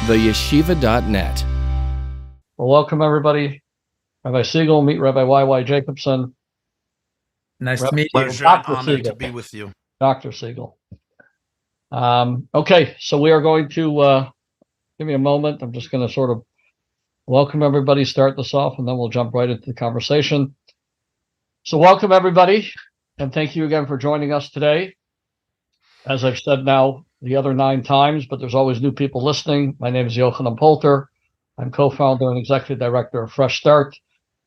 theyeshiva.net. Well, welcome everybody. Rabbi Siegel, meet Rabbi Y.Y. Jacobson. Nice to meet you. Pleasure and honor to be with you. Dr. Siegel. Okay, so we are going to give me a moment. I'm just going to sort of welcome everybody, start this off, and then we'll jump right into the conversation. So welcome everybody, and thank you again for joining us today. As I've said now the other 9 times, but there's always new people listening. My name is Yochanan Polter. I'm co-founder and executive director of Fresh Start,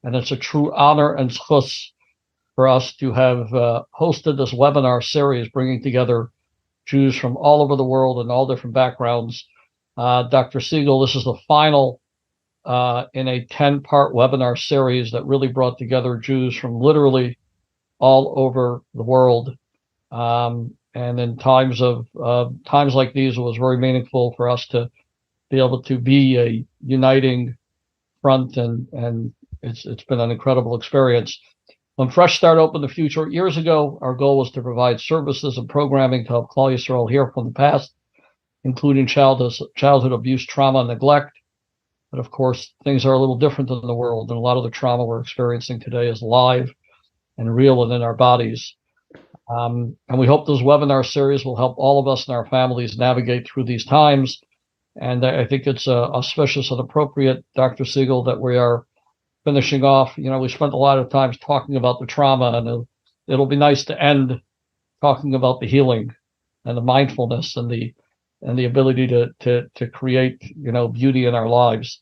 and it's a true honor and zchus for us to have hosted this webinar series, bringing together Jews from all over the world and all different backgrounds. Dr. Siegel, this is the final in a 10-part webinar series that really brought together Jews from literally all over the world. And in times like these, it was very meaningful for us to be able to be a uniting front, and it's been an incredible experience. When Fresh Start opened a few short years ago, our goal was to provide services and programming to help Klal Yisrael heal from the past, including childhood abuse, trauma, and neglect. But of course, things are a little different in the world, and a lot of the trauma we're experiencing today is live and real and in our bodies. And we hope this webinar series will help all of us and our families navigate through these times. And I think it's auspicious and appropriate, Dr. Siegel, that we are finishing off. You know, we spent a lot of times talking about the trauma, and it'll be nice to end talking about the healing and the mindfulness and the ability to create, you know, beauty in our lives.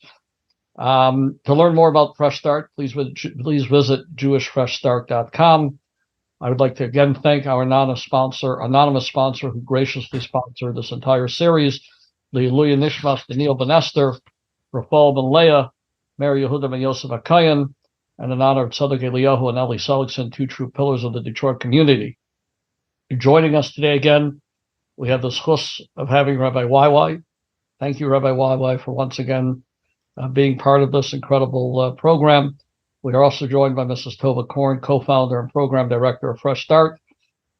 To learn more about Fresh Start, please visit jewishfreshstart.com. I would like to again thank our anonymous sponsor who graciously sponsored this entire series, the Leilui Nishmas Daniel Ben Esther, Rafal Ben Leah, Mary Yehuda Ben Yosef Akayan, and in honor of Tzadok Eliyahu and Eli Seligson, 2 true pillars of the Detroit community. Joining us today again, we have the zchus of having Rabbi Y.Y. Thank you, Rabbi Y.Y., for once again being part of this incredible program. We are also joined by Mrs. Tova Korn, co-founder and program director of Fresh Start.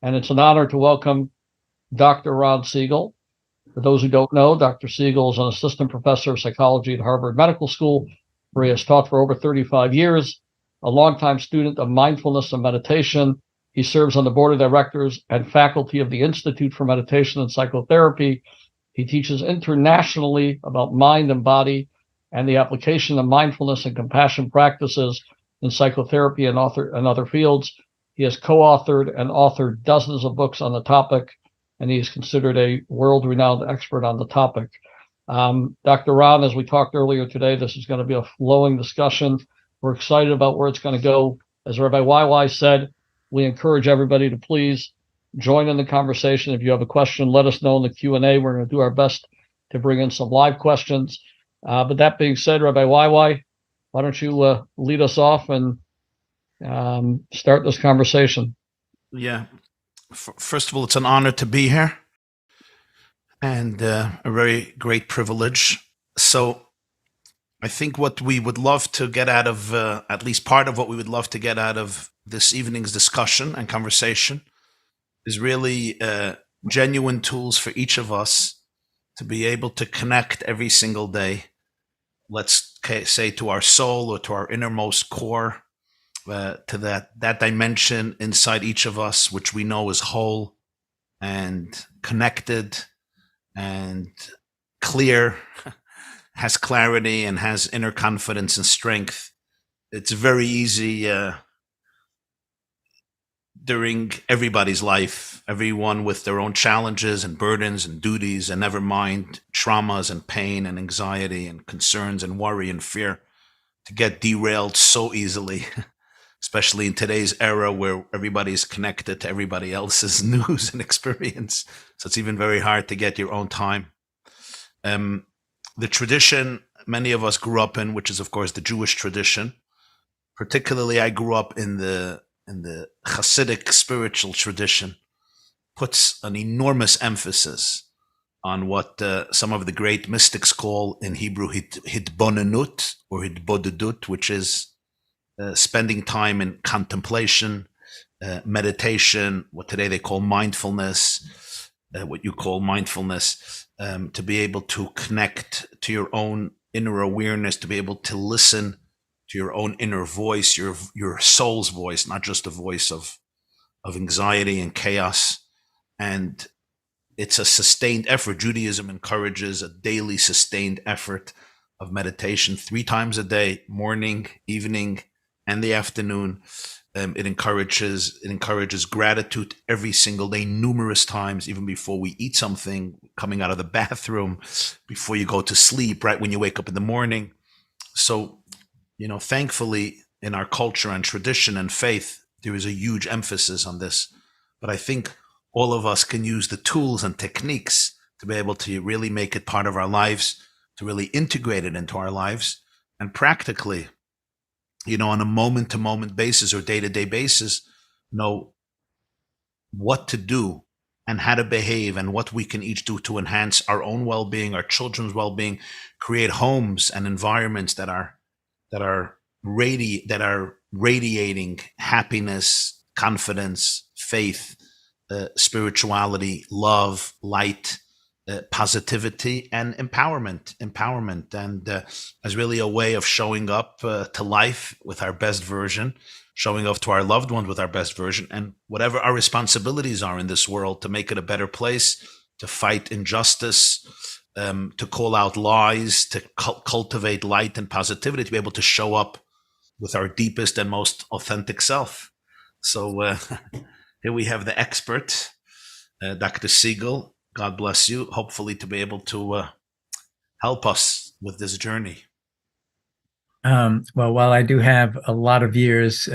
And it's an honor to welcome Dr. Ron Siegel. For those who don't know, Dr. Siegel is an assistant professor of psychology at Harvard Medical School, where he has taught for over 35 years, a longtime student of mindfulness and meditation. He serves on the board of directors and faculty of the Institute for Meditation and Psychotherapy. He teaches internationally about mind and body and the application of mindfulness and compassion practices in psychotherapy and other fields. He has co-authored and authored dozens of books on the topic, and he is considered a world-renowned expert on the topic. Dr. Ron, as we talked earlier today, this is going to be a flowing discussion. We're excited about where it's going to go. As Rabbi Y.Y. said, we encourage everybody to please join in the conversation. If you have a question, let us know in the Q&A. We're going to do our best to bring in some live questions. But that being said, Rabbi Y.Y., why don't you lead us off and start this conversation? Yeah. First of all, it's an honor to be here and a very great privilege. So I think what we would love to get out of, at least part of what we would love to get out of this evening's discussion and conversation is really genuine tools for each of us to be able to connect every single day, let's say, to our soul or to our innermost core, to that dimension inside each of us, which we know is whole and connected and clear, has clarity and has inner confidence and strength. It's very easy during everybody's life, everyone with their own challenges and burdens and duties, and never mind traumas and pain and anxiety and concerns and worry and fear, to get derailed so easily, especially in today's era where everybody's connected to everybody else's news and experience. So it's even very hard to get your own time. The tradition many of us grew up in, which is of course the Jewish tradition, particularly I grew up in the Hasidic spiritual tradition, puts an enormous emphasis on what some of the great mystics call in Hebrew hitbonenut or hitbodedut, which is spending time in contemplation, meditation, what today they call mindfulness, what you call mindfulness, to be able to connect to your own inner awareness, to be able to listen to your own inner voice, your soul's voice, not just a voice of anxiety and chaos. And it's a sustained effort. Judaism encourages a daily sustained effort of meditation 3 times a day, morning, evening, and the afternoon. It encourages gratitude every single day, numerous times, even before we eat something, coming out of the bathroom, before you go to sleep, right when you wake up in the morning. So, thankfully, in our culture and tradition and faith, there is a huge emphasis on this. But I think all of us can use the tools and techniques to be able to really make it part of our lives, to really integrate it into our lives, and practically, on a moment-to-moment basis or day-to-day basis, know what to do and how to behave and what we can each do to enhance our own well-being, our children's well-being, create homes and environments that are radiating happiness, confidence, faith, spirituality, love, light, positivity, and empowerment, and as really a way of showing up to life with our best version, showing up to our loved ones with our best version, and whatever our responsibilities are in this world, to make it a better place, to fight injustice, to call out lies, to cultivate light and positivity, to be able to show up with our deepest and most authentic self. So here we have the expert, Dr. Siegel. God bless you. Hopefully to be able to help us with this journey. Well, while I do have a lot of years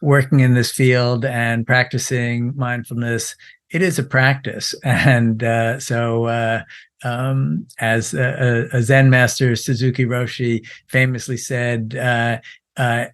working in this field and practicing mindfulness, it is a practice. And so as a Zen master, Suzuki Roshi, famously said,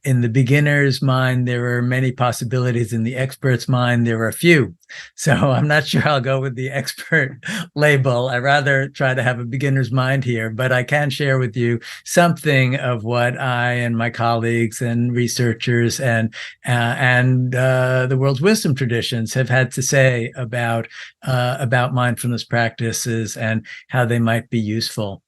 in the beginner's mind, there are many possibilities. In the expert's mind, there are few. So I'm not sure I'll go with the expert label. I rather try to have a beginner's mind here, but I can share with you something of what I and my colleagues and researchers and the world's wisdom traditions have had to say about mindfulness practices and how they might be useful.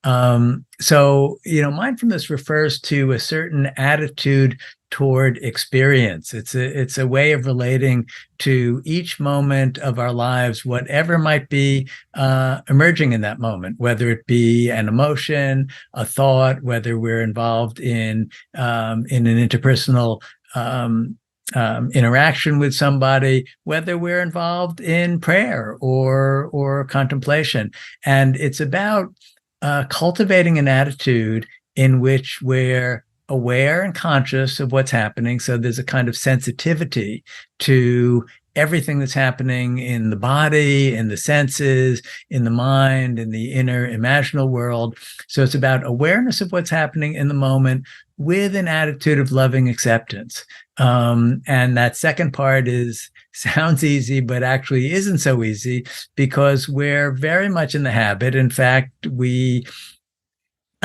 So, mindfulness refers to a certain attitude toward experience. It's a way of relating to each moment of our lives, whatever might be emerging in that moment, whether it be an emotion, a thought, whether we're involved in an interpersonal interaction with somebody, whether we're involved in prayer or contemplation. And it's about cultivating an attitude in which we're aware and conscious of what's happening. So there's a kind of sensitivity to everything that's happening in the body, in the senses, in the mind, in the inner imaginal world. So it's about awareness of what's happening in the moment with an attitude of loving acceptance. And that second part sounds easy, but actually isn't so easy, because we're very much in the habit. In fact,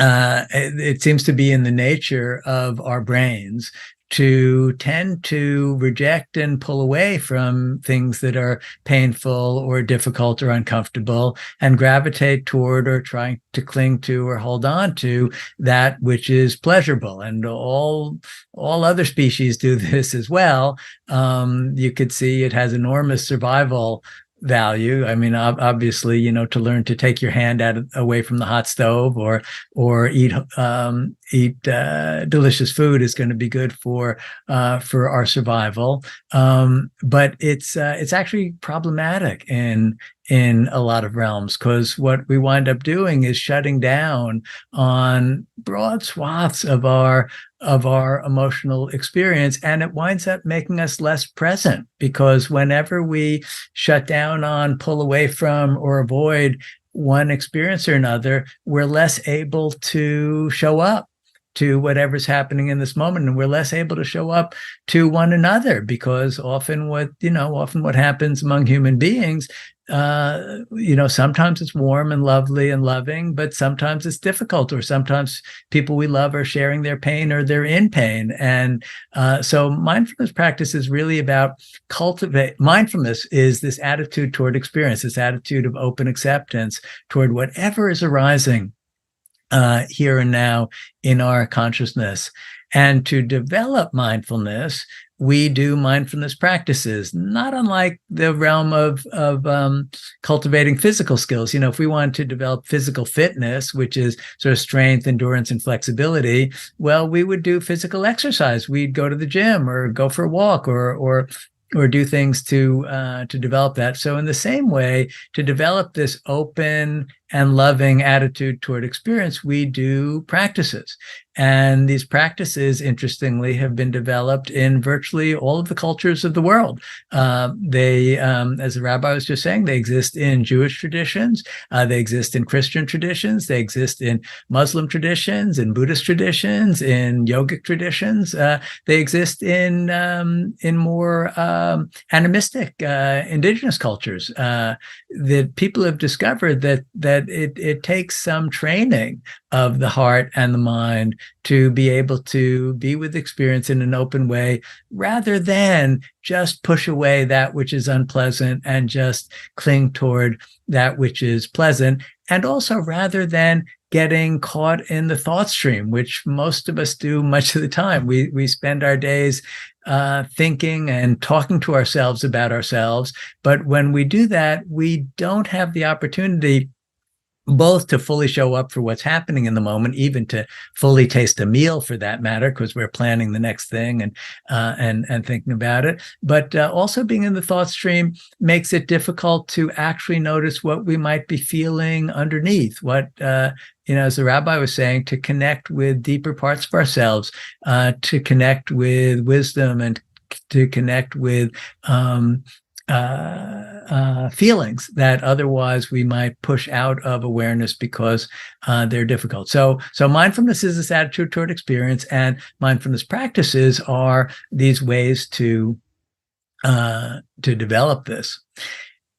it seems to be in the nature of our brains to tend to reject and pull away from things that are painful or difficult or uncomfortable, and gravitate toward or trying to cling to or hold on to that which is pleasurable. And all other species do this as well. You could see it has enormous survival value. I mean, obviously, to learn to take your hand away from the hot stove or eat delicious food is going to be good for our survival. But it's actually problematic in a lot of realms, because what we wind up doing is shutting down on broad swaths of our emotional experience, and it winds up making us less present, because whenever we shut down on, pull away from, or avoid one experience or another, we're less able to show up to whatever's happening in this moment, and we're less able to show up to one another, because often what happens among human beings sometimes it's warm and lovely and loving, but sometimes it's difficult, or sometimes people we love are sharing their pain or they're in pain. And so mindfulness practice is really about mindfulness is this attitude toward experience, this attitude of open acceptance toward whatever is arising here and now in our consciousness. And to develop mindfulness, we do mindfulness practices, not unlike the realm of cultivating physical skills. If we want to develop physical fitness, which is sort of strength, endurance, and flexibility, well, we would do physical exercise. We'd go to the gym or go for a walk or do things to develop that. So in the same way, to develop this open and loving attitude toward experience, we do practices. And these practices, interestingly, have been developed in virtually all of the cultures of the world. They, as the rabbi was just saying, they exist in Jewish traditions, they exist in Christian traditions, they exist in Muslim traditions, in Buddhist traditions, in yogic traditions. They exist in more animistic indigenous cultures. That people have discovered that it takes some training of the heart and the mind to be able to be with experience in an open way, rather than just push away that which is unpleasant and just cling toward that which is pleasant. And also rather than getting caught in the thought stream, which most of us do much of the time. We spend our days thinking and talking to ourselves about ourselves. But when we do that, we don't have the opportunity both to fully show up for what's happening in the moment, even to fully taste a meal for that matter, because we're planning the next thing and thinking about it. But also being in the thought stream makes it difficult to actually notice what we might be feeling underneath. What as the rabbi was saying, to connect with deeper parts of ourselves, to connect with wisdom, and to connect with feelings that otherwise we might push out of awareness because they're difficult. So mindfulness is this attitude toward experience, and mindfulness practices are these ways to develop this.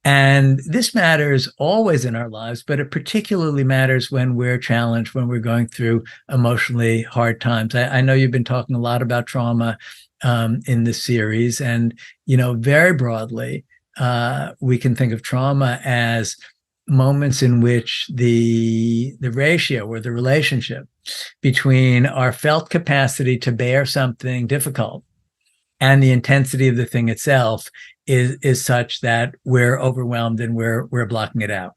And this matters always in our lives, but it particularly matters when we're challenged, when we're going through emotionally hard times. I know you've been talking a lot about trauma in this series, and very broadly, we can think of trauma as moments in which the ratio or the relationship between our felt capacity to bear something difficult and the intensity of the thing itself is such that we're overwhelmed and we're blocking it out.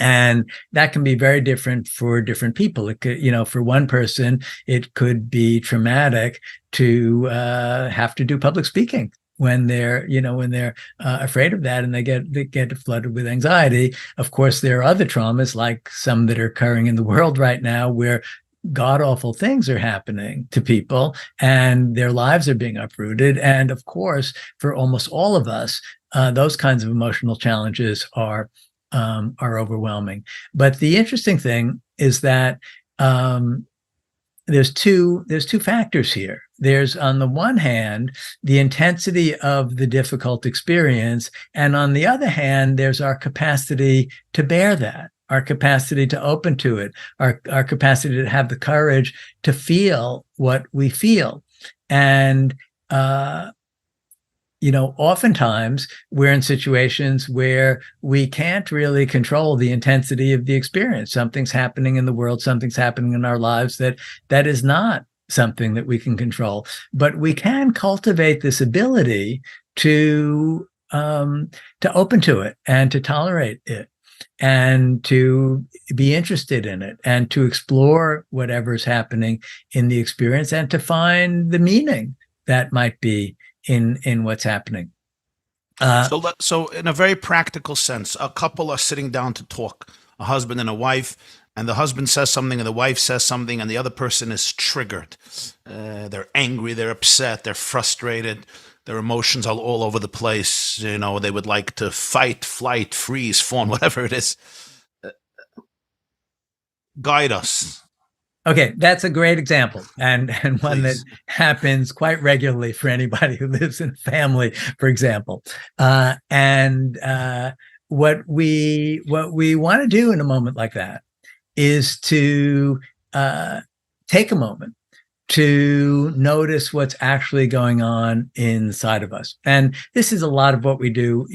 And that can be very different for different people. It could, for one person, it could be traumatic to have to do public speaking when they're afraid of that, and they get flooded with anxiety. Of course, there are other traumas, like some that are occurring in the world right now, where god-awful things are happening to people and their lives are being uprooted. And of course, for almost all of us, those kinds of emotional challenges are overwhelming. But the interesting thing is that there's two factors here. There's, on the one hand, the intensity of the difficult experience, and on the other hand, there's our capacity to bear that, our capacity to open to it, our capacity to have the courage to feel what we feel. And oftentimes we're in situations where we can't really control the intensity of the experience. Something's happening in the world, something's happening in our lives that is not something that we can control. But we can cultivate this ability to open to it and to tolerate it, and to be interested in it, and to explore whatever's happening in the experience, and to find the meaning that might be in what's happening. So in a very practical sense, a couple are sitting down to talk, a husband and a wife, and the husband says something and the wife says something, and the other person is triggered. They're angry, they're upset, they're frustrated, their emotions are all over the place. They would like to fight, flight, freeze, fawn, whatever it is. Guide us. Okay, that's a great example, and one Please. that happens quite regularly for anybody who lives in a family, for example. what we want to do in a moment like that is to take a moment to notice what's actually going on inside of us. And this is a lot of what we do.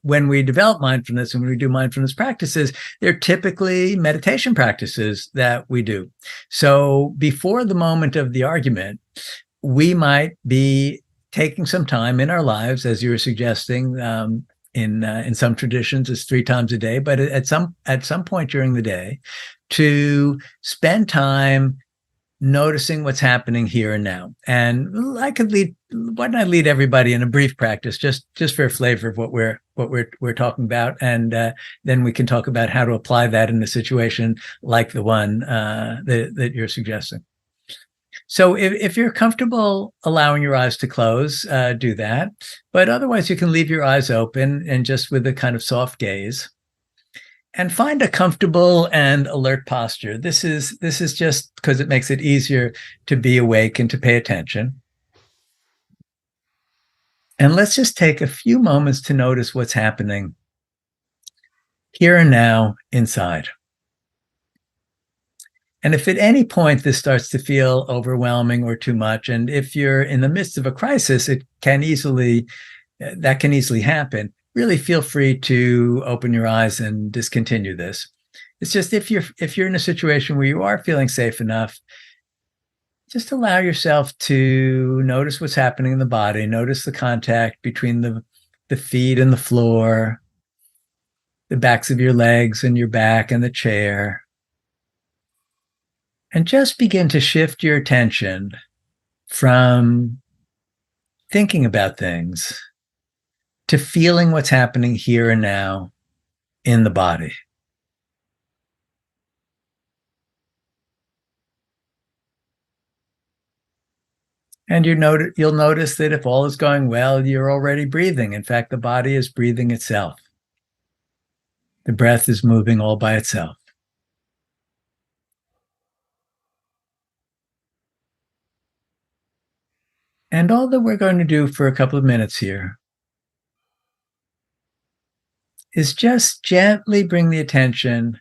When we develop mindfulness and when we do mindfulness practices, they're typically meditation practices that we do. So before the moment of the argument, we might be taking some time in our lives, as you were suggesting, in some traditions, it's 3 times a day, but at some point during the day, to spend time noticing what's happening here and now. And why don't I lead everybody in a brief practice, just for a flavor of what we're talking about, and then we can talk about how to apply that in a situation like the one that you're suggesting. So if you're comfortable allowing your eyes to close, do that. But otherwise, you can leave your eyes open and just with a kind of soft gaze. And find a comfortable and alert posture. This is just because it makes it easier to be awake and to pay attention. And let's just take a few moments to notice what's happening here and now inside. And if at any point this starts to feel overwhelming or too much, and if you're in the midst of a crisis, that can easily happen. Really feel free to open your eyes and discontinue this. It's just if you're in a situation where you are feeling safe enough, just allow yourself to notice what's happening in the body. Notice the contact between the feet and the floor, the backs of your legs and your back and the chair. And just begin to shift your attention from thinking about things to feeling what's happening here and now in the body. And you'll notice that if all is going well, you're already breathing. In fact, the body is breathing itself. The breath is moving all by itself. And all that we're going to do for a couple of minutes here is just gently bring the attention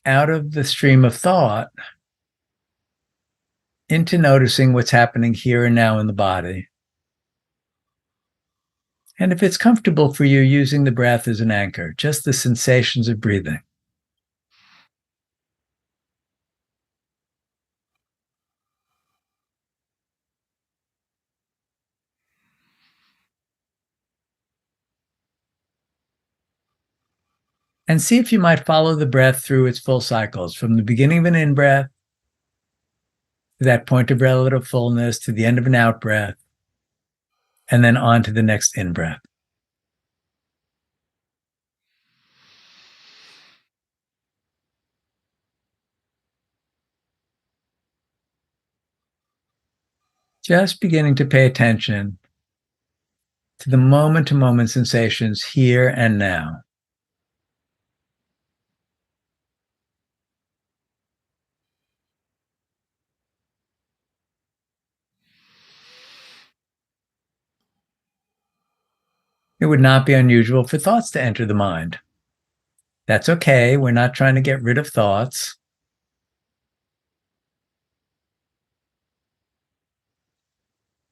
out of the stream of thought into noticing what's happening here and now in the body. And if it's comfortable for you, using the breath as an anchor, just the sensations of breathing. And see if you might follow the breath through its full cycles, from the beginning of an in-breath to that point of relative fullness, to the end of an out-breath, and then on to the next in-breath. Just beginning to pay attention to the moment-to-moment sensations here and now. It would not be unusual for thoughts to enter the mind. That's okay. We're not trying to get rid of thoughts.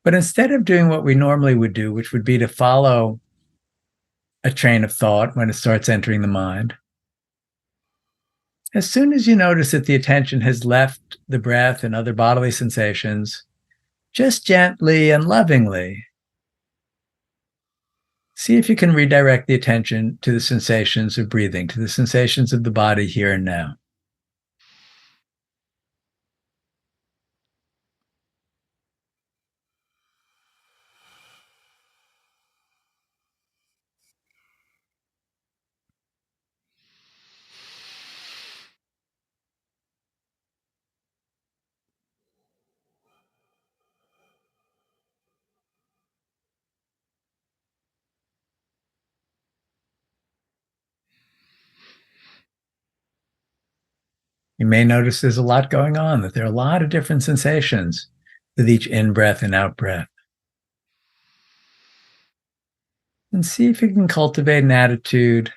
But instead of doing what we normally would do, which would be to follow a train of thought when it starts entering the mind, as soon as you notice that the attention has left the breath and other bodily sensations, just gently and lovingly see if you can redirect the attention to the sensations of breathing, to the sensations of the body here and now. You may notice there's a lot going on, that there are a lot of different sensations with each in-breath and out-breath. And see if you can cultivate an attitude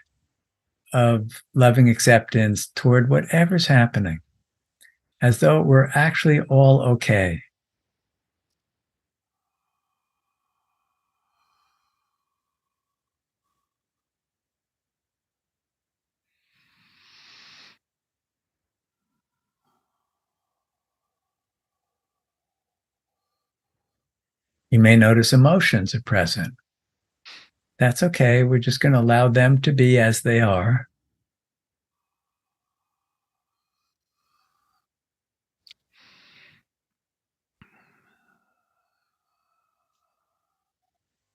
of loving acceptance toward whatever's happening, as though it were actually all okay. You may notice emotions are present. That's okay. We're just going to allow them to be as they are.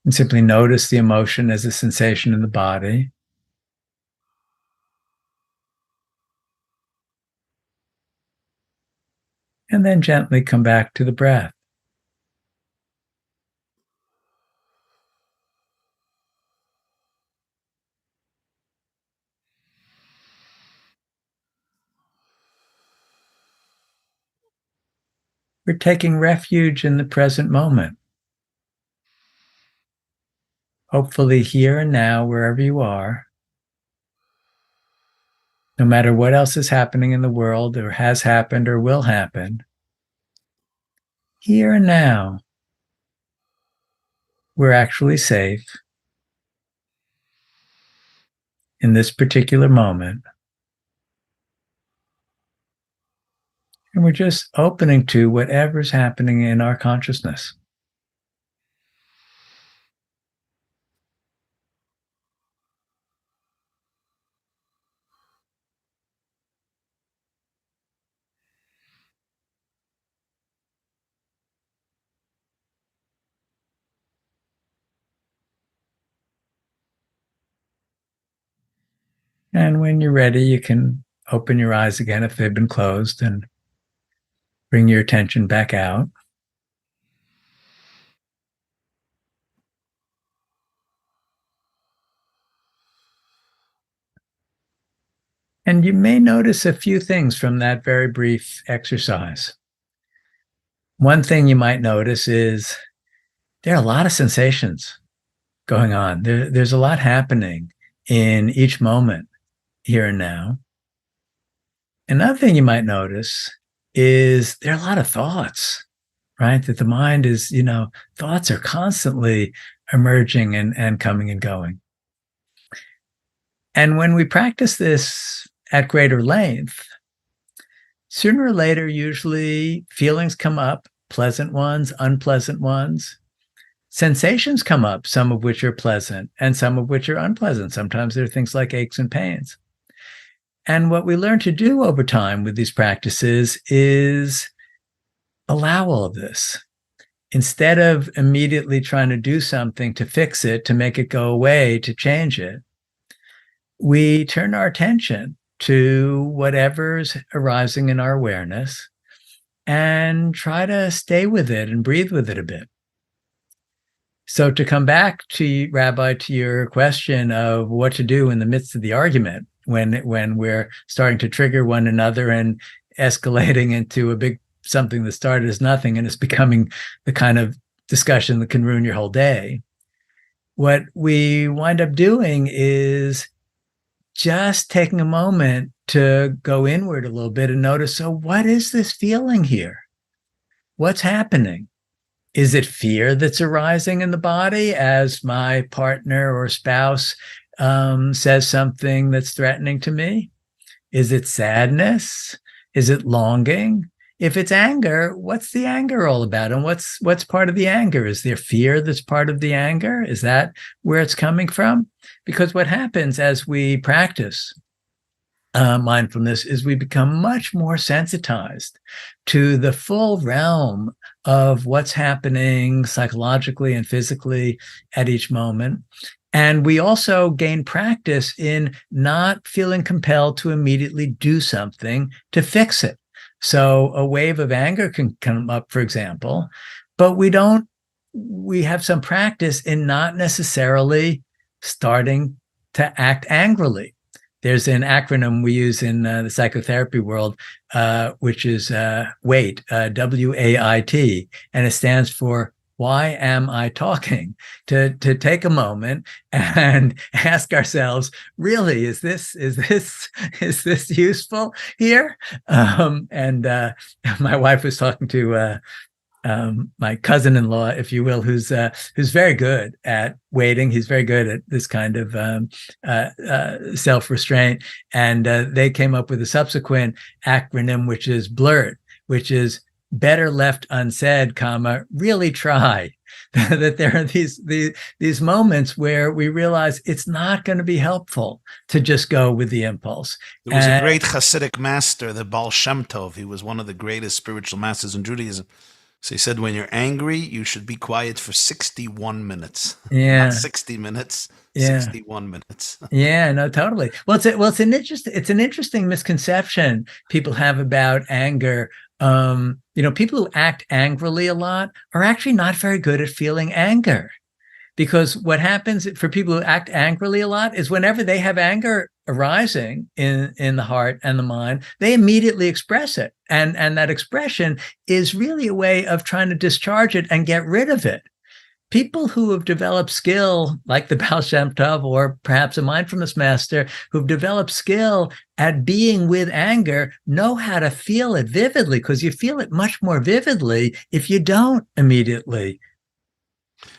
And simply notice the emotion as a sensation in the body. And then gently come back to the breath. We're taking refuge in the present moment. Hopefully, here and now, wherever you are, no matter what else is happening in the world or has happened or will happen, here and now, we're actually safe in this particular moment. And we're just opening to whatever's happening in our consciousness. And when you're ready, you can open your eyes again if they've been closed and bring your attention back out. And you may notice a few things from that very brief exercise. One thing you might notice is there are a lot of sensations going on. There's a lot happening in each moment, here and now. Another thing you might notice is there are a lot of thoughts, right? That the mind is, thoughts are constantly emerging and coming and going. And when we practice this at greater length, sooner or later, usually feelings come up, pleasant ones, unpleasant ones. Sensations come up, some of which are pleasant and some of which are unpleasant. Sometimes there are things like aches and pains. And what we learn to do over time with these practices is allow all of this. Instead of immediately trying to do something to fix it, to make it go away, to change it, we turn our attention to whatever's arising in our awareness and try to stay with it and breathe with it a bit. So to come back to, Rabbi, to your question of what to do in the midst of the argument, when we're starting to trigger one another and escalating into a big something that started as nothing and it's becoming the kind of discussion that can ruin your whole day, what we wind up doing is just taking a moment to go inward a little bit and notice, so what is this feeling here? What's happening? Is it fear that's arising in the body as my partner or spouse says something that's threatening to me? Is it sadness? Is it longing? If it's anger, what's the anger all about? And what's part of the anger? Is there fear that's part of the anger? Is that where it's coming from? Because what happens as we practice mindfulness is we become much more sensitized to the full realm of what's happening psychologically and physically at each moment. And we also gain practice in not feeling compelled to immediately do something to fix it. So a wave of anger can come up, for example, but we have some practice in not necessarily starting to act angrily. There's an acronym we use in the psychotherapy world, which is WAIT, WAIT, and it stands for why am I talking? To take a moment and ask ourselves, really, is this useful here? My wife was talking to my cousin-in-law, if you will, who's very good at waiting. He's very good at this kind of self-restraint. And they came up with a subsequent acronym, which is BLURT, which is better left unsaid, really try. That there are these moments where we realize it's not going to be helpful to just go with the impulse. There was a great Hasidic master, the Baal Shem Tov. He was one of the greatest spiritual masters in Judaism. So he said, when you're angry, you should be quiet for 61 minutes. Yeah. Not 60 minutes, yeah. 61 minutes. Yeah, no, totally. Well, it's an interesting misconception people have about anger. People who act angrily a lot are actually not very good at feeling anger. Because what happens for people who act angrily a lot is whenever they have anger arising in the heart and the mind, they immediately express it. And that expression is really a way of trying to discharge it and get rid of it. People who have developed skill, like the Baal Shem Tov or perhaps a mindfulness master, who've developed skill at being with anger, know how to feel it vividly, because you feel it much more vividly if you don't immediately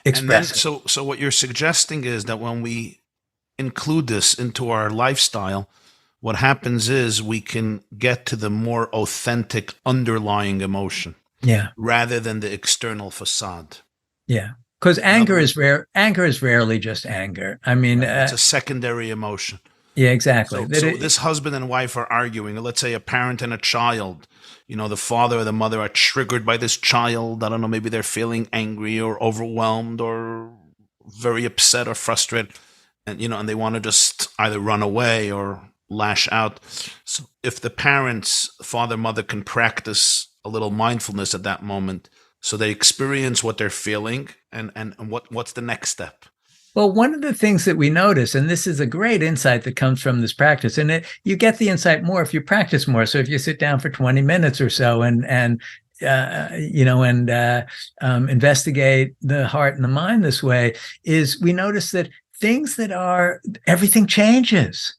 express it. So what you're suggesting is that when we include this into our lifestyle, what happens is we can get to the more authentic underlying emotion, rather than the external facade. Yeah, because anger is rare. Anger is rarely just anger. I mean, it's a secondary emotion. Yeah, exactly. So this husband and wife are arguing. Let's say a parent and a child. The father or the mother are triggered by this child. I don't know, maybe they're feeling angry or overwhelmed or very upset or frustrated. And, and they want to just either run away or lash out. So if the parents, father, mother, can practice a little mindfulness at that moment, so they experience what they're feeling and what's the next step? Well, one of the things that we notice, and this is a great insight that comes from this practice, and you get the insight more if you practice more. So if you sit down for 20 minutes or so and investigate the heart and the mind this way, is we notice that everything changes.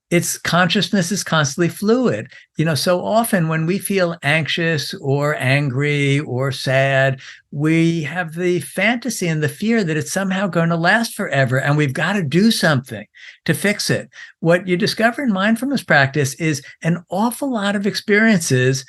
Its consciousness is constantly fluid. So often when we feel anxious or angry or sad, we have the fantasy and the fear that it's somehow going to last forever and we've got to do something to fix it. What you discover in mindfulness practice is an awful lot of experiences,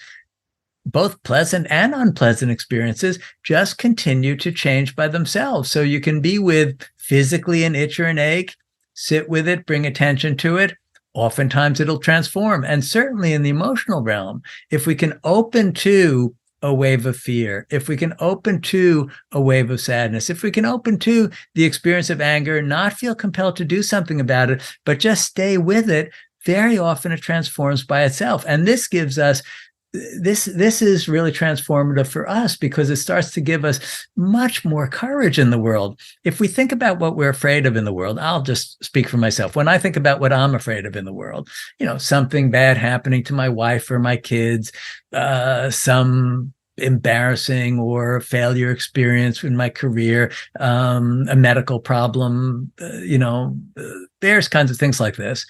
both pleasant and unpleasant experiences, just continue to change by themselves. So you can be with physically an itch or an ache, sit with it, bring attention to it. Oftentimes it'll transform. And certainly in the emotional realm, if we can open to a wave of fear, if we can open to a wave of sadness, if we can open to the experience of anger, not feel compelled to do something about it, but just stay with it, very often it transforms by itself. And this gives us this is really transformative for us because it starts to give us much more courage in the world. If we think about what we're afraid of in the world, I'll just speak for myself. When I think about what I'm afraid of in the world, something bad happening to my wife or my kids, some embarrassing or failure experience in my career, a medical problem, various kinds of things like this.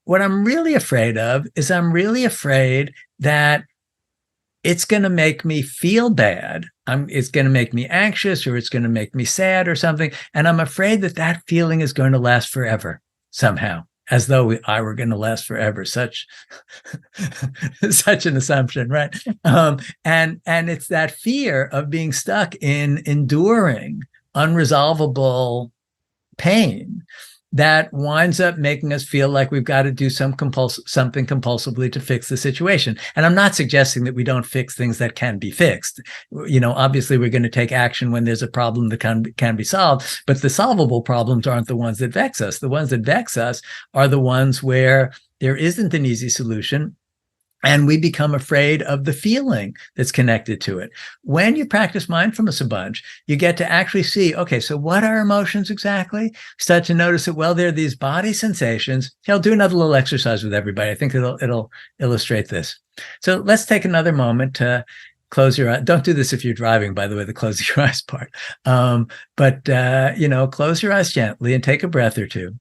What I'm really afraid of is I'm really afraid that it's going to make me feel bad. It's going to make me anxious, or it's going to make me sad or something. And I'm afraid that feeling is going to last forever somehow, as though I were going to last forever. Such an assumption, right? And it's that fear of being stuck in enduring unresolvable pain that winds up making us feel like we've got to do something compulsively to fix the situation. And I'm not suggesting that we don't fix things that can be fixed. Obviously we're going to take action when there's a problem that can be solved, but the solvable problems aren't the ones that vex us. The ones that vex us are the ones where there isn't an easy solution, and we become afraid of the feeling that's connected to it. When you practice mindfulness a bunch, you get to actually see, okay, so what are emotions exactly? Start to notice that, well, there are these body sensations. I'll do another little exercise with everybody. I think it'll illustrate this. So let's take another moment to close your eyes. Don't do this if you're driving, by the way, the close your eyes part. But close your eyes gently and take a breath or two.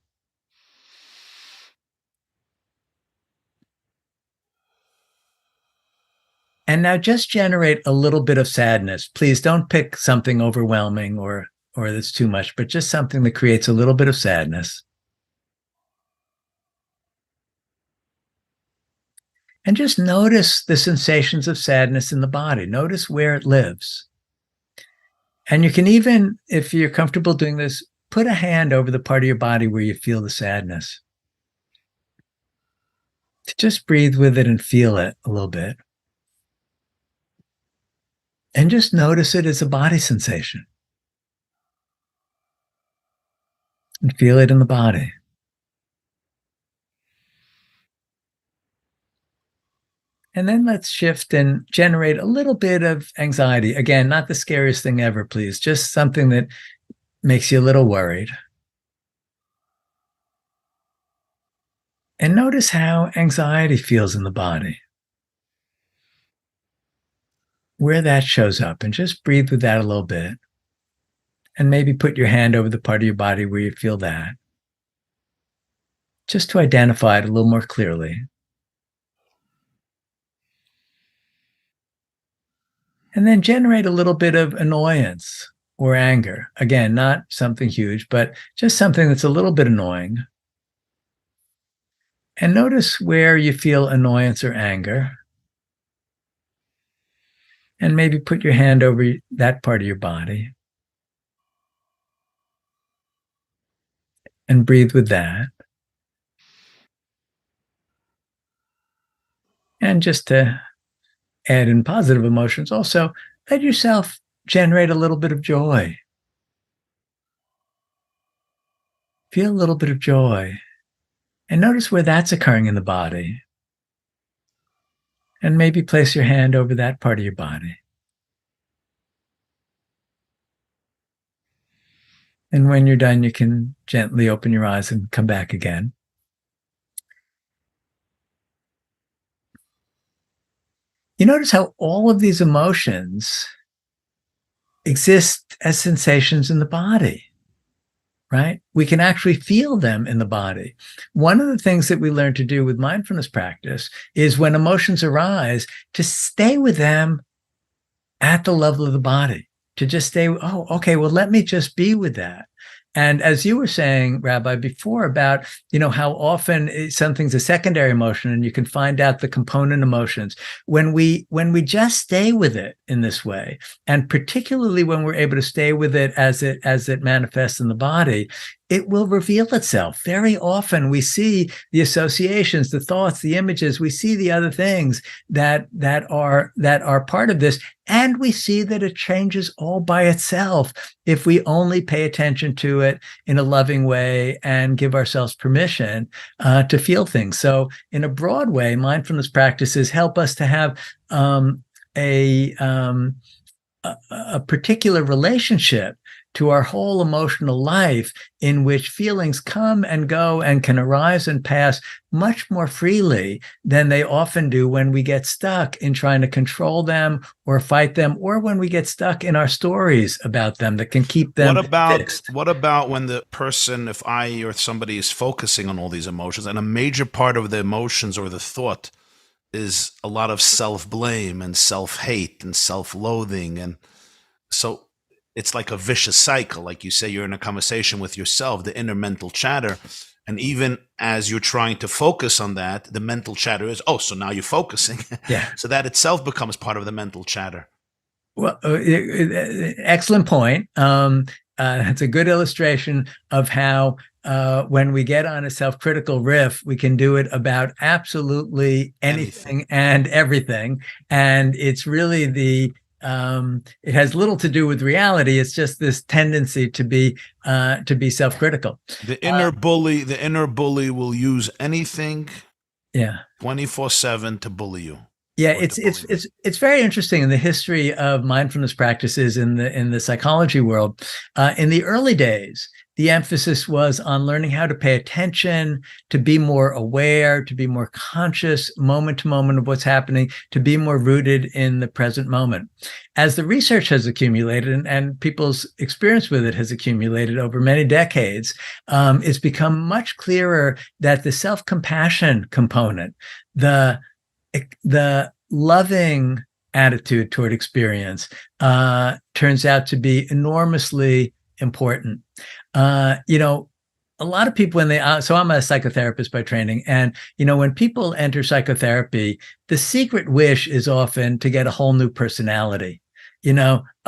And now just generate a little bit of sadness. Please don't pick something overwhelming or that's too much, but just something that creates a little bit of sadness. And just notice the sensations of sadness in the body. Notice where it lives. And you can even, if you're comfortable doing this, put a hand over the part of your body where you feel the sadness. Just breathe with it and feel it a little bit. And just notice it as a body sensation. And feel it in the body. And then let's shift and generate a little bit of anxiety. Again, not the scariest thing ever, please. Just something that makes you a little worried. And notice how anxiety feels in the body. Where that shows up, and just breathe with that a little bit. And maybe put your hand over the part of your body where you feel that. Just to identify it a little more clearly. And then generate a little bit of annoyance or anger. Again, not something huge, but just something that's a little bit annoying. And notice where you feel annoyance or anger. And maybe put your hand over that part of your body. And breathe with that. And just to add in positive emotions, also let yourself generate a little bit of joy. Feel a little bit of joy. And notice where that's occurring in the body. And maybe place your hand over that part of your body. And when you're done, you can gently open your eyes and come back again. You notice how all of these emotions exist as sensations in the body, right? We can actually feel them in the body. One of the things that we learn to do with mindfulness practice is when emotions arise, to stay with them at the level of the body, to just stay, oh, okay, well, let me just be with that. And as you were saying, Rabbi, before about, how often something's a secondary emotion and you can find out the component emotions. When we just stay with it in this way, and particularly when we're able to stay with it as it manifests in the body, it will reveal itself. Very often we see the associations, the thoughts, the images, we see the other things that are part of this. And we see that it changes all by itself if we only pay attention to it in a loving way and give ourselves permission to feel things. So in a broad way, mindfulness practices help us to have a particular relationship to our whole emotional life, in which feelings come and go and can arise and pass much more freely than they often do when we get stuck in trying to control them or fight them, or when we get stuck in our stories about them that can keep them fixed. What about when the person, if I or somebody is focusing on all these emotions, and a major part of the emotions or the thought is a lot of self-blame and self-hate and self-loathing, and so it's like a vicious cycle. Like you say, you're in a conversation with yourself, the inner mental chatter. And even as you're trying to focus on that, the mental chatter is, so now you're focusing. Yeah. So that itself becomes part of the mental chatter. Well, excellent point. It's a good illustration of how when we get on a self-critical riff, we can do it about absolutely anything and everything. And it's really it has little to do with reality. It's just this tendency to be self-critical. The inner bully will use anything, 24/7 to bully you. Yeah, it's very interesting in the history of mindfulness practices in the psychology world. In the early days, the emphasis was on learning how to pay attention, to be more aware, to be more conscious moment to moment of what's happening, to be more rooted in the present moment. As the research has accumulated and people's experience with it has accumulated over many decades, it's become much clearer that the self-compassion component, the loving attitude toward experience, turns out to be enormously important. A lot of people so I'm a psychotherapist by training. And, when people enter psychotherapy, the secret wish is often to get a whole new personality.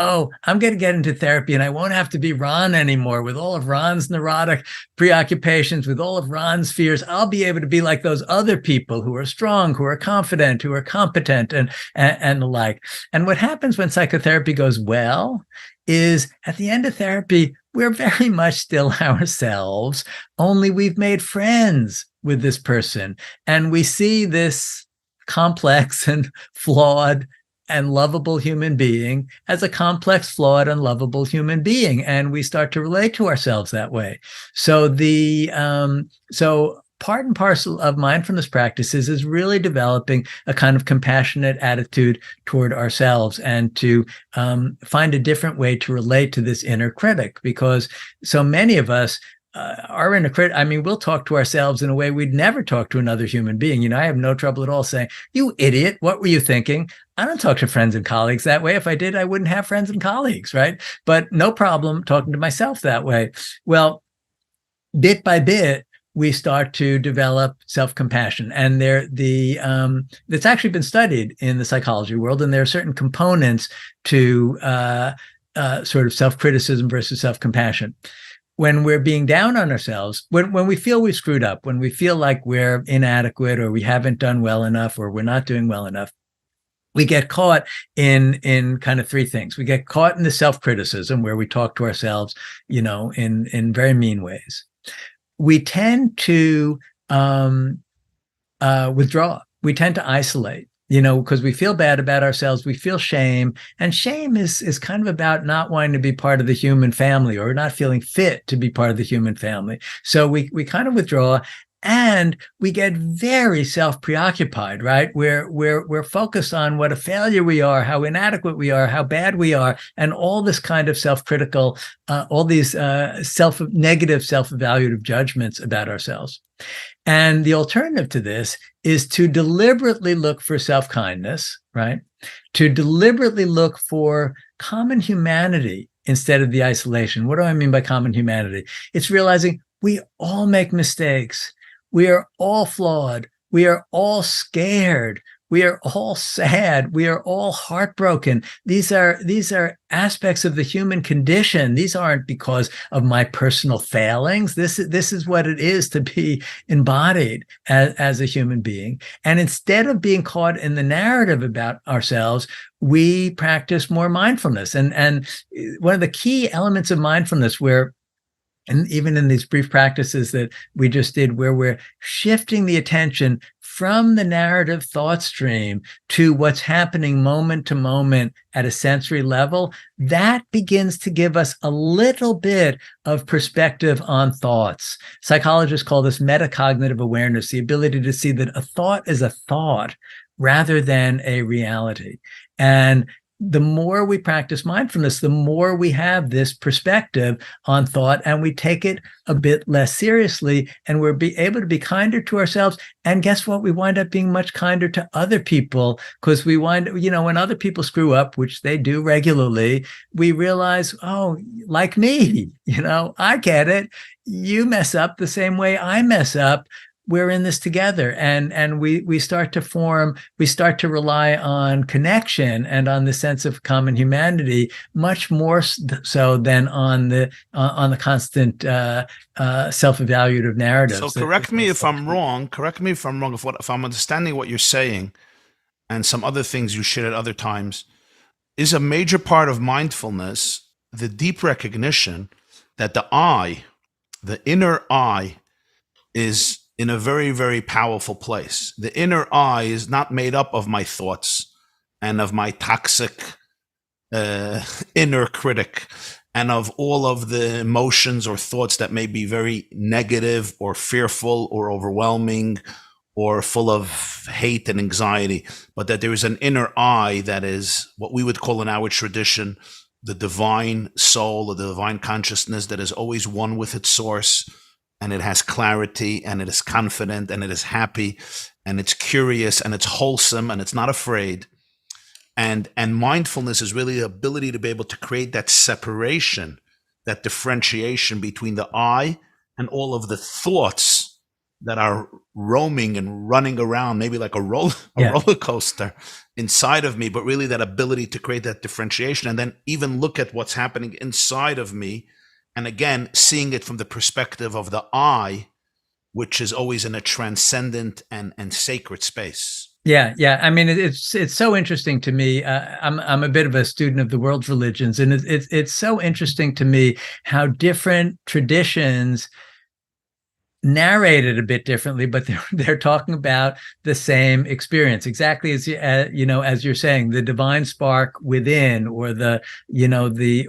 Oh, I'm going to get into therapy and I won't have to be Ron anymore with all of Ron's neurotic preoccupations, with all of Ron's fears. I'll be able to be like those other people who are strong, who are confident, who are competent and the like. And what happens when psychotherapy goes well is at the end of therapy, we're very much still ourselves, only we've made friends with this person. And we see this complex and flawed and lovable human being as a complex, flawed, and lovable human being. And we start to relate to ourselves that way. So so part and parcel of mindfulness practices is really developing a kind of compassionate attitude toward ourselves and to find a different way to relate to this inner critic, because so many of us our inner critic, we'll talk to ourselves in a way we'd never talk to another human being. I have no trouble at all saying, "You idiot, what were you thinking?" I don't talk to friends and colleagues that way. If I did, I wouldn't have friends and colleagues, right? But no problem talking to myself that way. Well, bit by bit, we start to develop self-compassion. And it's actually been studied in the psychology world, and there are certain components to sort of self-criticism versus self-compassion. When we're being down on ourselves, when we feel we've screwed up, when we feel like we're inadequate or we haven't done well enough or we're not doing well enough, we get caught in kind of three things. We get caught in the self-criticism where we talk to ourselves, in very mean ways. We tend to withdraw. We tend to isolate. Because we feel bad about ourselves, we feel shame. And shame is kind of about not wanting to be part of the human family or not feeling fit to be part of the human family. So we kind of withdraw and we get very self-preoccupied, right? We're focused on what a failure we are, how inadequate we are, how bad we are, and all this kind of self-critical, all these negative self-evaluative judgments about ourselves. And the alternative to this is to deliberately look for self-kindness, right? To deliberately look for common humanity instead of the isolation. What do I mean by common humanity? It's realizing we all make mistakes. We are all flawed. We are all scared. We are all sad. We are all heartbroken. These are aspects of the human condition. These aren't because of my personal failings. This is what it is to be embodied as a human being. And instead of being caught in the narrative about ourselves, we practice more mindfulness. And one of the key elements of mindfulness and even in these brief practices that we just did, where we're shifting the attention from the narrative thought stream to what's happening moment to moment at a sensory level, that begins to give us a little bit of perspective on thoughts. Psychologists call this metacognitive awareness, the ability to see that a thought is a thought rather than a reality. And the more we practice mindfulness, the more we have this perspective on thought, and we take it a bit less seriously, and we're able to be kinder to ourselves. And guess what? We wind up being much kinder to other people, because we when other people screw up, which they do regularly, we realize, oh, like me, I get it. You mess up the same way I mess up. We're in this together, and we start to rely on connection and on the sense of common humanity much more so than on the constant self-evaluative narrative. So correct me if I'm wrong. If I'm understanding what you're saying, and some other things you shared at other times, is a major part of mindfulness the deep recognition that the inner I, is in a very, very powerful place. The inner I is not made up of my thoughts and of my toxic inner critic and of all of the emotions or thoughts that may be very negative or fearful or overwhelming or full of hate and anxiety, but that there is an inner I that is what we would call in our tradition the divine soul or the divine consciousness that is always one with its source, and it has clarity, and it is confident, and it is happy, and it's curious, and it's wholesome, and it's not afraid. And mindfulness is really the ability to be able to create that separation, that differentiation between the I and all of the thoughts that are roaming and running around, maybe like a roller coaster inside of me, but really that ability to create that differentiation and then even look at what's happening inside of me. And again, seeing it from the perspective of the I, which is always in a transcendent and sacred space. Yeah. I mean, it's so interesting to me. I'm a bit of a student of the world's religions, and it's so interesting to me how different traditions narrate it a bit differently, but they're talking about the same experience, exactly as as you're saying, the divine spark within, or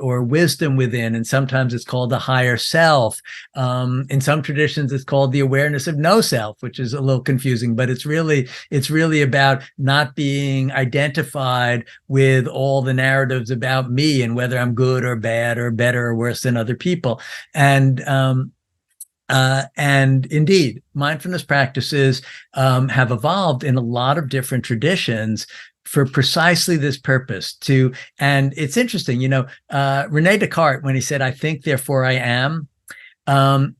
or wisdom within, and sometimes it's called the higher self. In some traditions, it's called the awareness of no self, which is a little confusing, but it's really about not being identified with all the narratives about me and whether I'm good or bad or better or worse than other people. And indeed, mindfulness practices have evolved in a lot of different traditions for precisely this purpose. And it's interesting, Rene Descartes, when he said, "I think, therefore I am,"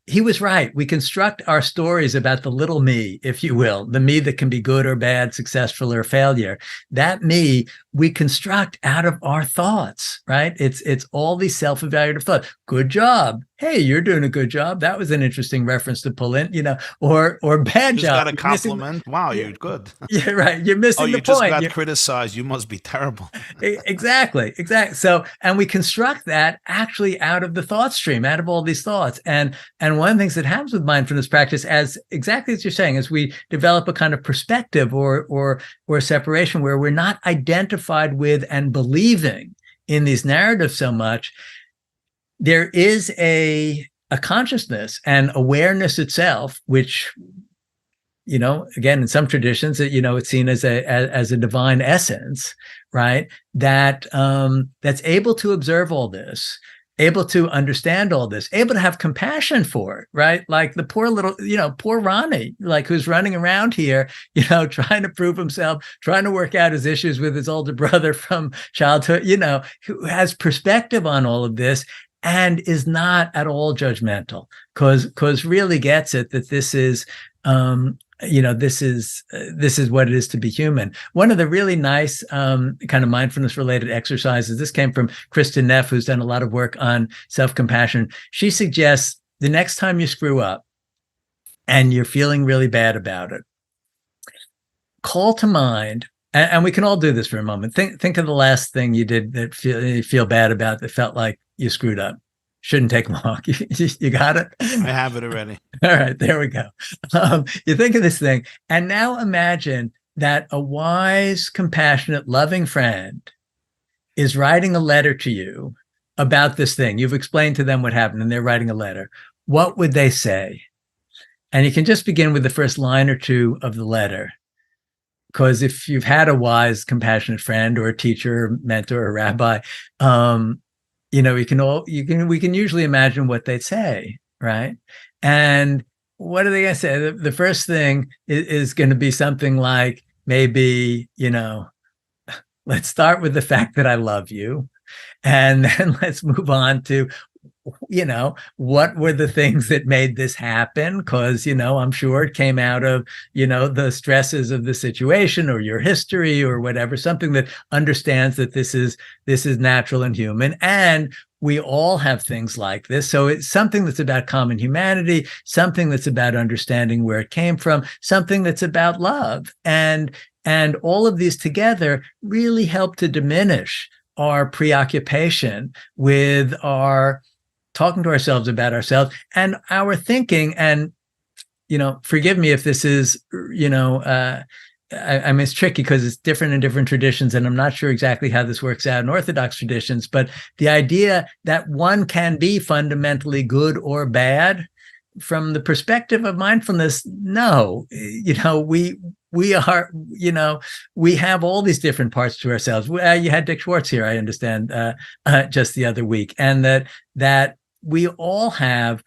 he was right. We construct our stories about the little me, if you will, the me that can be good or bad, successful or failure. That me we construct out of our thoughts, right? It's all these self-evaluative thoughts. Good job. Hey, you're doing a good job. That was an interesting reference to pull in, or bad just job. Got a compliment. Wow, you're good. Yeah, right. You're missing the point. Oh, you just got criticized. You must be terrible. Exactly. So, and we construct that actually out of the thought stream, out of all these thoughts. And one of the things that happens with mindfulness practice, as exactly as you're saying, is we develop a kind of perspective or separation where we're not identified with and believing in these narratives so much. There is a consciousness and awareness itself, which, again, in some traditions, it's seen as a divine essence, right? That's able to observe all this, able to understand all this, able to have compassion for it, right? Like the poor little, poor Ronnie, like who's running around here, trying to prove himself, trying to work out his issues with his older brother from childhood, who has perspective on all of this and is not at all judgmental, because really gets it that this is, this is what it is to be human. One of the really nice kind of mindfulness related exercises, this came from Kristin Neff, who's done a lot of work on self-compassion. She suggests the next time you screw up and you're feeling really bad about it, call to mind, and we can all do this for a moment. Think of the last thing you did that you feel bad about, that felt like you screwed up. Shouldn't take long. You got it? I have it already. All right, there we go. You think of this thing, and now imagine that a wise, compassionate, loving friend is writing a letter to you about this thing. You've explained to them what happened, and they're writing a letter. What would they say? And you can just begin with the first line or two of the letter. Because if you've had a wise, compassionate friend or a teacher, or mentor, or rabbi, we can usually imagine what they'd say, right? And what are they going to say? The first thing is going to be something like, maybe, let's start with the fact that I love you, and then let's move on to, what were the things that made this happen? Because, I'm sure it came out of, the stresses of the situation or your history or whatever, something that understands that this is natural and human. And we all have things like this. So it's something that's about common humanity, something that's about understanding where it came from, something that's about love. And all of these together really help to diminish our preoccupation with our talking to ourselves about ourselves and our thinking. And, forgive me if this is, I mean, it's tricky because it's different in different traditions, and I'm not sure exactly how this works out in Orthodox traditions, but the idea that one can be fundamentally good or bad from the perspective of mindfulness, no, we are, we have all these different parts to ourselves. You had Dick Schwartz here, I understand, just the other week, and that we all have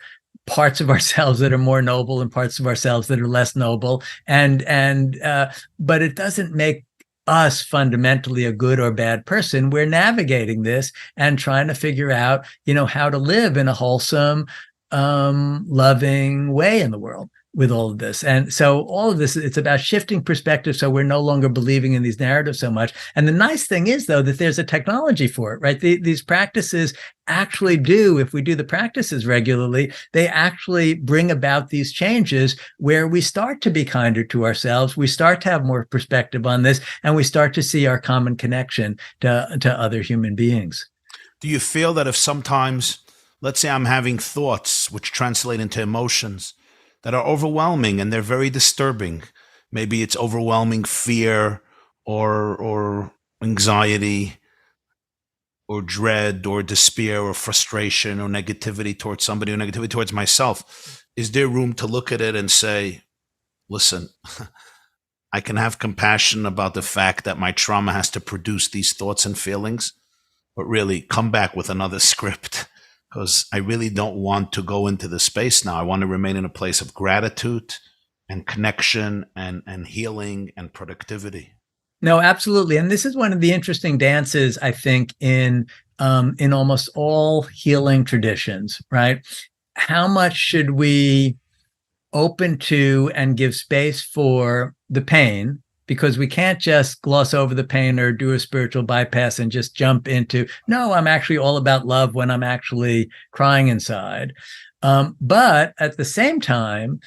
parts of ourselves that are more noble and parts of ourselves that are less noble, but it doesn't make us fundamentally a good or bad person. We're navigating this and trying to figure out, how to live in a wholesome, loving way in the world with all of this. And so all of this, it's about shifting perspective, so we're no longer believing in these narratives so much. And the nice thing is, though, that there's a technology for it, right? These practices actually do, if we do the practices regularly, they actually bring about these changes where we start to be kinder to ourselves, we start to have more perspective on this, and we start to see our common connection to other human beings. Do you feel that if sometimes, let's say I'm having thoughts which translate into emotions that are overwhelming and they're very disturbing, maybe it's overwhelming fear or anxiety or dread or despair or frustration or negativity towards somebody or negativity towards myself, is there room to look at it and say, listen, I can have compassion about the fact that my trauma has to produce these thoughts and feelings, but really come back with another script? Because I really don't want to go into the space now. I want to remain in a place of gratitude and connection and healing and productivity. No, absolutely. And this is one of the interesting dances, I think, in almost all healing traditions, right? How much should we open to and give space for the pain? Because we can't just gloss over the pain or do a spiritual bypass and just jump into, no, I'm actually all about love when I'm actually crying inside. But at the same time,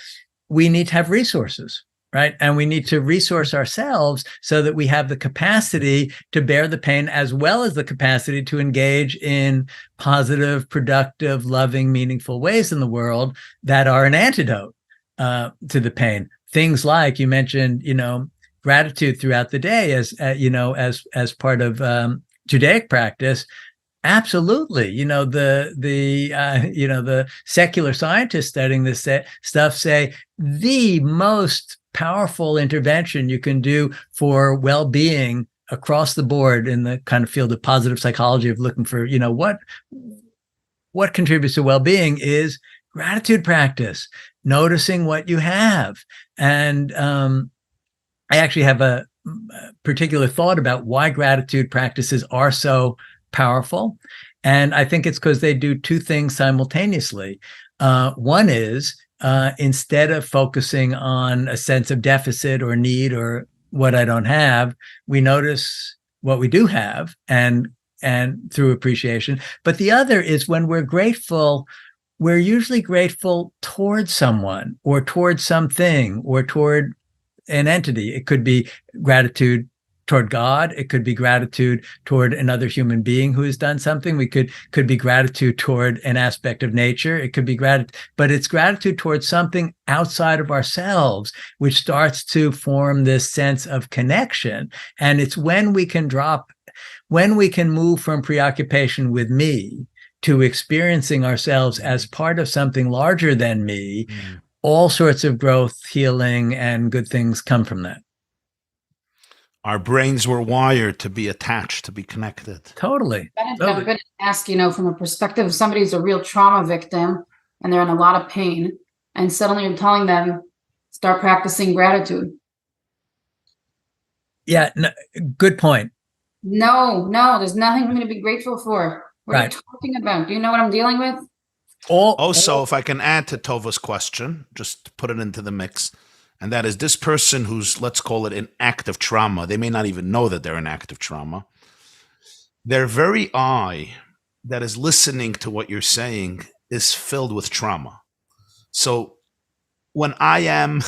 we need to have resources, right? And we need to resource ourselves so that we have the capacity to bear the pain, as well as the capacity to engage in positive, productive, loving, meaningful ways in the world that are an antidote to the pain. Things like you mentioned, gratitude throughout the day as part of Judaic practice. Absolutely. The secular scientists studying this stuff say the most powerful intervention you can do for well-being across the board in the kind of field of positive psychology of looking for, what contributes to well-being is gratitude practice, noticing what you have. And I actually have a particular thought about why gratitude practices are so powerful. And I think it's because they do two things simultaneously. One is instead of focusing on a sense of deficit or need or what I don't have, we notice what we do have and through appreciation. But the other is when we're grateful, we're usually grateful towards someone or towards something or toward an entity. It could be gratitude toward God. It could be gratitude toward another human being who has done something. We could be gratitude toward an aspect of nature. It could be gratitude, but it's gratitude towards something outside of ourselves, which starts to form this sense of connection. And it's when we can move from preoccupation with me to experiencing ourselves as part of something larger than me, all sorts of growth, healing, and good things come from that. Our brains were wired to be attached, to be connected. Totally. I'm going to ask, from a perspective of somebody who's a real trauma victim and they're in a lot of pain, and suddenly you're telling them, start practicing gratitude. Yeah, no, good point. No, there's nothing for me to be grateful for. What are you talking about? Do you know what I'm dealing with? Also, if I can add to Tova's question, just to put it into the mix, and that is this person who's, let's call it an active trauma, they may not even know that they're in active trauma. Their very eye that is listening to what you're saying is filled with trauma. So when I'm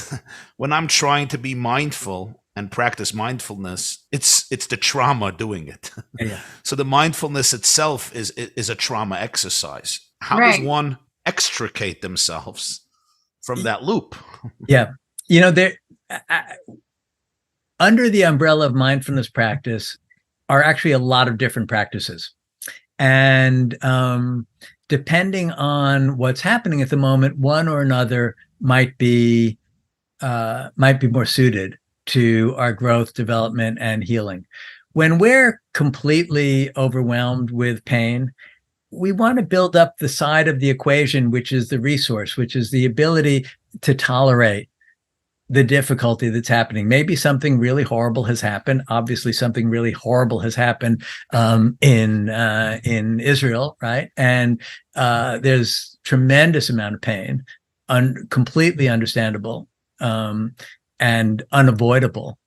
trying to be mindful and practice mindfulness, it's the trauma doing it. Yeah. So the mindfulness itself is a trauma exercise. How does one extricate themselves from that loop? Yeah. under the umbrella of mindfulness practice are actually a lot of different practices. And depending on what's happening at the moment, one or another might be more suited to our growth, development, and healing. When we're completely overwhelmed with pain, we want to build up the side of the equation, which is the resource, which is the ability to tolerate the difficulty that's happening. Maybe something really horrible has happened. Obviously, something really horrible has happened in Israel, right? And there's tremendous amount of pain, completely understandable and unavoidable.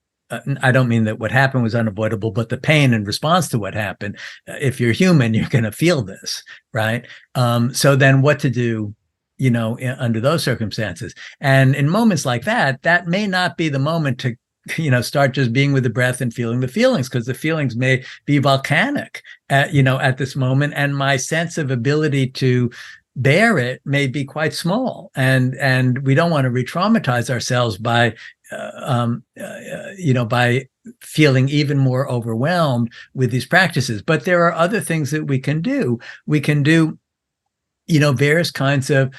I don't mean that what happened was unavoidable, but the pain in response to what happened. If you're human, you're going to feel this, right? So then, what to do? Under those circumstances. And in moments like that, that may not be the moment to, start just being with the breath and feeling the feelings, because the feelings may be volcanic, at this moment. And my sense of ability to bear it may be quite small. And we don't want to re-traumatize ourselves by, by feeling even more overwhelmed with these practices. But there are other things that we can do. We can do, various kinds of,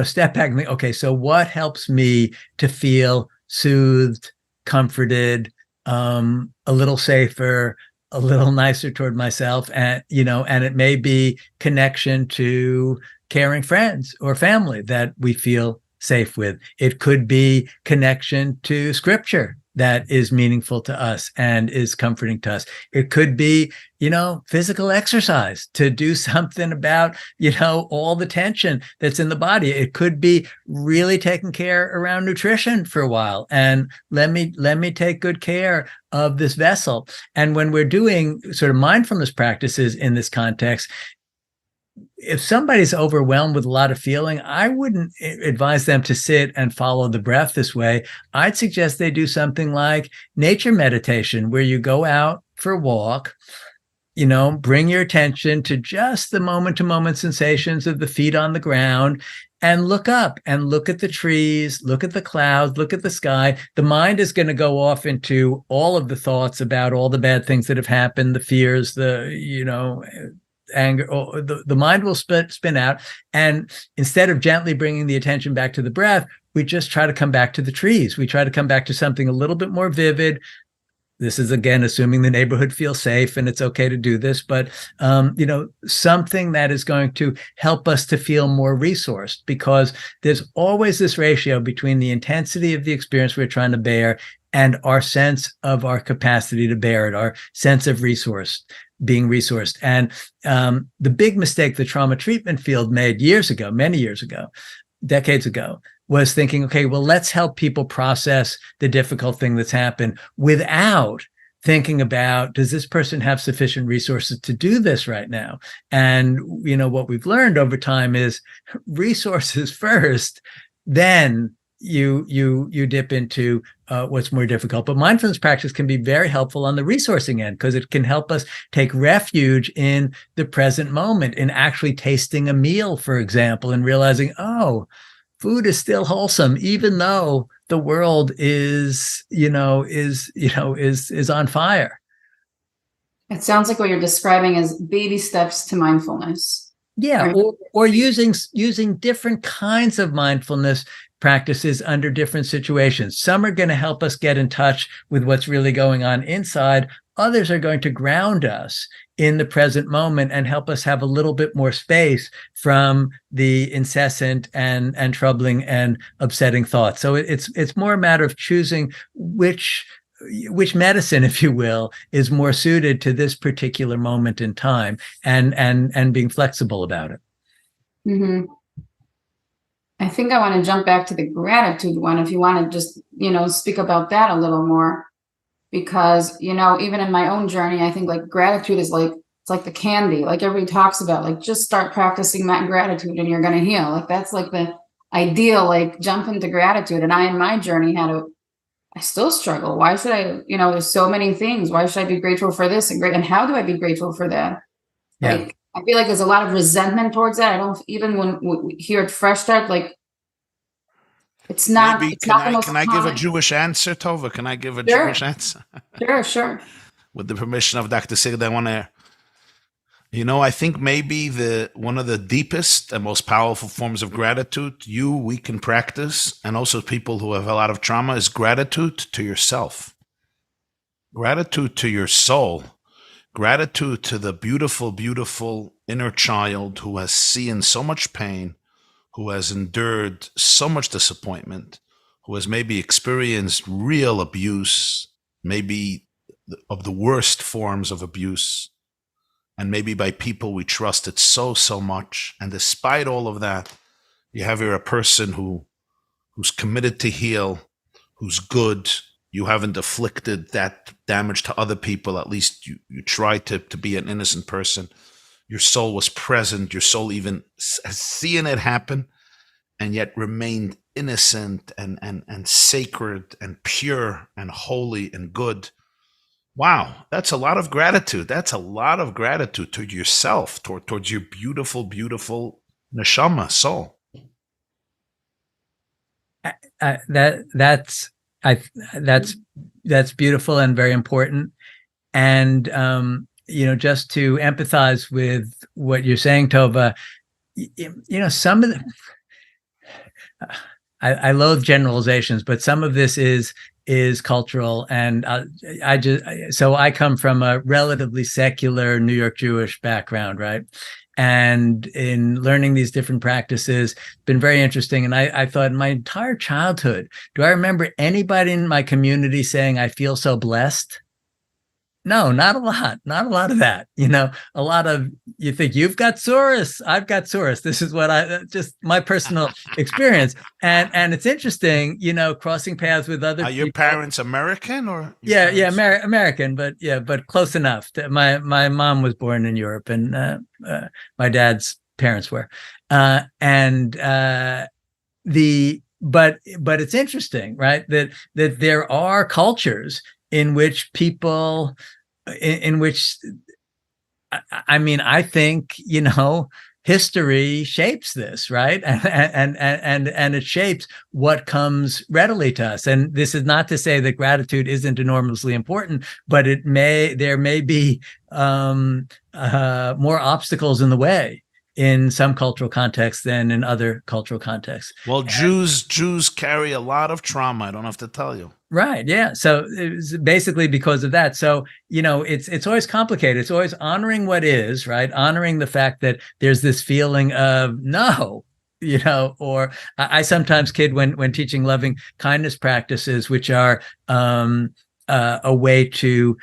step back and think, okay, so what helps me to feel soothed, comforted, a little safer, a little nicer toward myself? And, and it may be connection to caring friends or family that we feel safe with. It could be connection to scripture that is meaningful to us and is comforting to us. It could be, physical exercise to do something about, all the tension that's in the body. It could be really taking care around nutrition for a while. And let me take good care of this vessel. And when we're doing sort of mindfulness practices in this context, if somebody's overwhelmed with a lot of feeling, I wouldn't advise them to sit and follow the breath this way. I'd suggest they do something like nature meditation, where you go out for a walk, bring your attention to just the moment-to-moment sensations of the feet on the ground, and look up and look at the trees, look at the clouds, look at the sky. The mind is going to go off into all of the thoughts about all the bad things that have happened, the fears, anger, or the mind will spin out. And instead of gently bringing the attention back to the breath, we just try to come back to the trees. We try to come back to something a little bit more vivid. This is, again, assuming the neighborhood feels safe and it's okay to do this, but, something that is going to help us to feel more resourced, because there's always this ratio between the intensity of the experience we're trying to bear and our sense of our capacity to bear it, our sense of being resourced. And the big mistake the trauma treatment field made many years ago, decades ago, was thinking, okay, well, let's help people process the difficult thing that's happened without thinking about, does this person have sufficient resources to do this right now? And, what we've learned over time is resources first, then you dip into what's more difficult. But mindfulness practice can be very helpful on the resourcing end, because it can help us take refuge in the present moment, in actually tasting a meal, for example, and realizing, oh, food is still wholesome, even though the world is on fire. It sounds like what you're describing as baby steps to mindfulness. Yeah, or using different kinds of mindfulness practices under different situations. Some are going to help us get in touch with what's really going on inside. Others are going to ground us in the present moment and help us have a little bit more space from the incessant and troubling and upsetting thoughts. So it's more a matter of choosing which medicine, if you will, is more suited to this particular moment in time, and being flexible about it. Mm-hmm. I think I want to jump back to the gratitude one, if you want to just, speak about that a little more, because, even in my own journey, I think like gratitude is like, it's like the candy, like everybody talks about, like just start practicing that gratitude and you're going to heal. Like that's like the ideal, like jump into gratitude. And I, in my journey, I still struggle. Why should I, there's so many things. Why should I be grateful for this and how do I be grateful for that? Yeah. Like, I feel like there's a lot of resentment towards that. I don't, even when we hear it fresh start, like It's not. Maybe It's not the most can I give a common. Jewish answer, Tova? Can I give a Sure. Jewish answer? Sure, sure. With the permission of Dr. Sigrid, I want to. I think maybe one of the deepest and most powerful forms of gratitude we can practice, and also people who have a lot of trauma, is gratitude to yourself, gratitude to your soul, gratitude to the beautiful, beautiful inner child who has seen so much pain, who has endured so much disappointment, who has maybe experienced real abuse, maybe of the worst forms of abuse, and maybe by people we trusted so, so much. And despite all of that, you have here a person who's committed to heal, who's good. You haven't inflicted that damage to other people. At least you tried to be an innocent person. Your soul was present. Your soul even has seen it happen, and yet remained innocent and sacred and pure and holy and good. Wow, that's a lot of gratitude. That's a lot of gratitude to yourself, towards your beautiful, beautiful neshama soul. That's beautiful and very important. And just to empathize with what you're saying, Tova, some of the I loathe generalizations, but some of this is cultural, and I come from a relatively secular New York Jewish background, right? And in learning these different practices, been very interesting. And I thought, in my entire childhood, do I remember anybody in my community saying, "I feel so blessed"? No, not a lot of that. A lot of, you think you've got Soros, I've got Soros. This is what just my personal experience. And it's interesting, crossing paths with other Are your parents American or? Yeah, American, but close enough. My mom was born in Europe, and my dad's parents were. But it's interesting, right? That there are cultures in which people, I think, history shapes this, right? And it shapes what comes readily to us. And this is not to say that gratitude isn't enormously important, but there may be more obstacles in the way in some cultural contexts than in other cultural contexts. Well, Jews carry a lot of trauma. I don't have to tell you. Right. Yeah. So it's basically because of that. So, it's always complicated. It's always honoring what is, right? Honoring the fact that there's this feeling of no, or I sometimes kid when teaching loving kindness practices, which are a way to,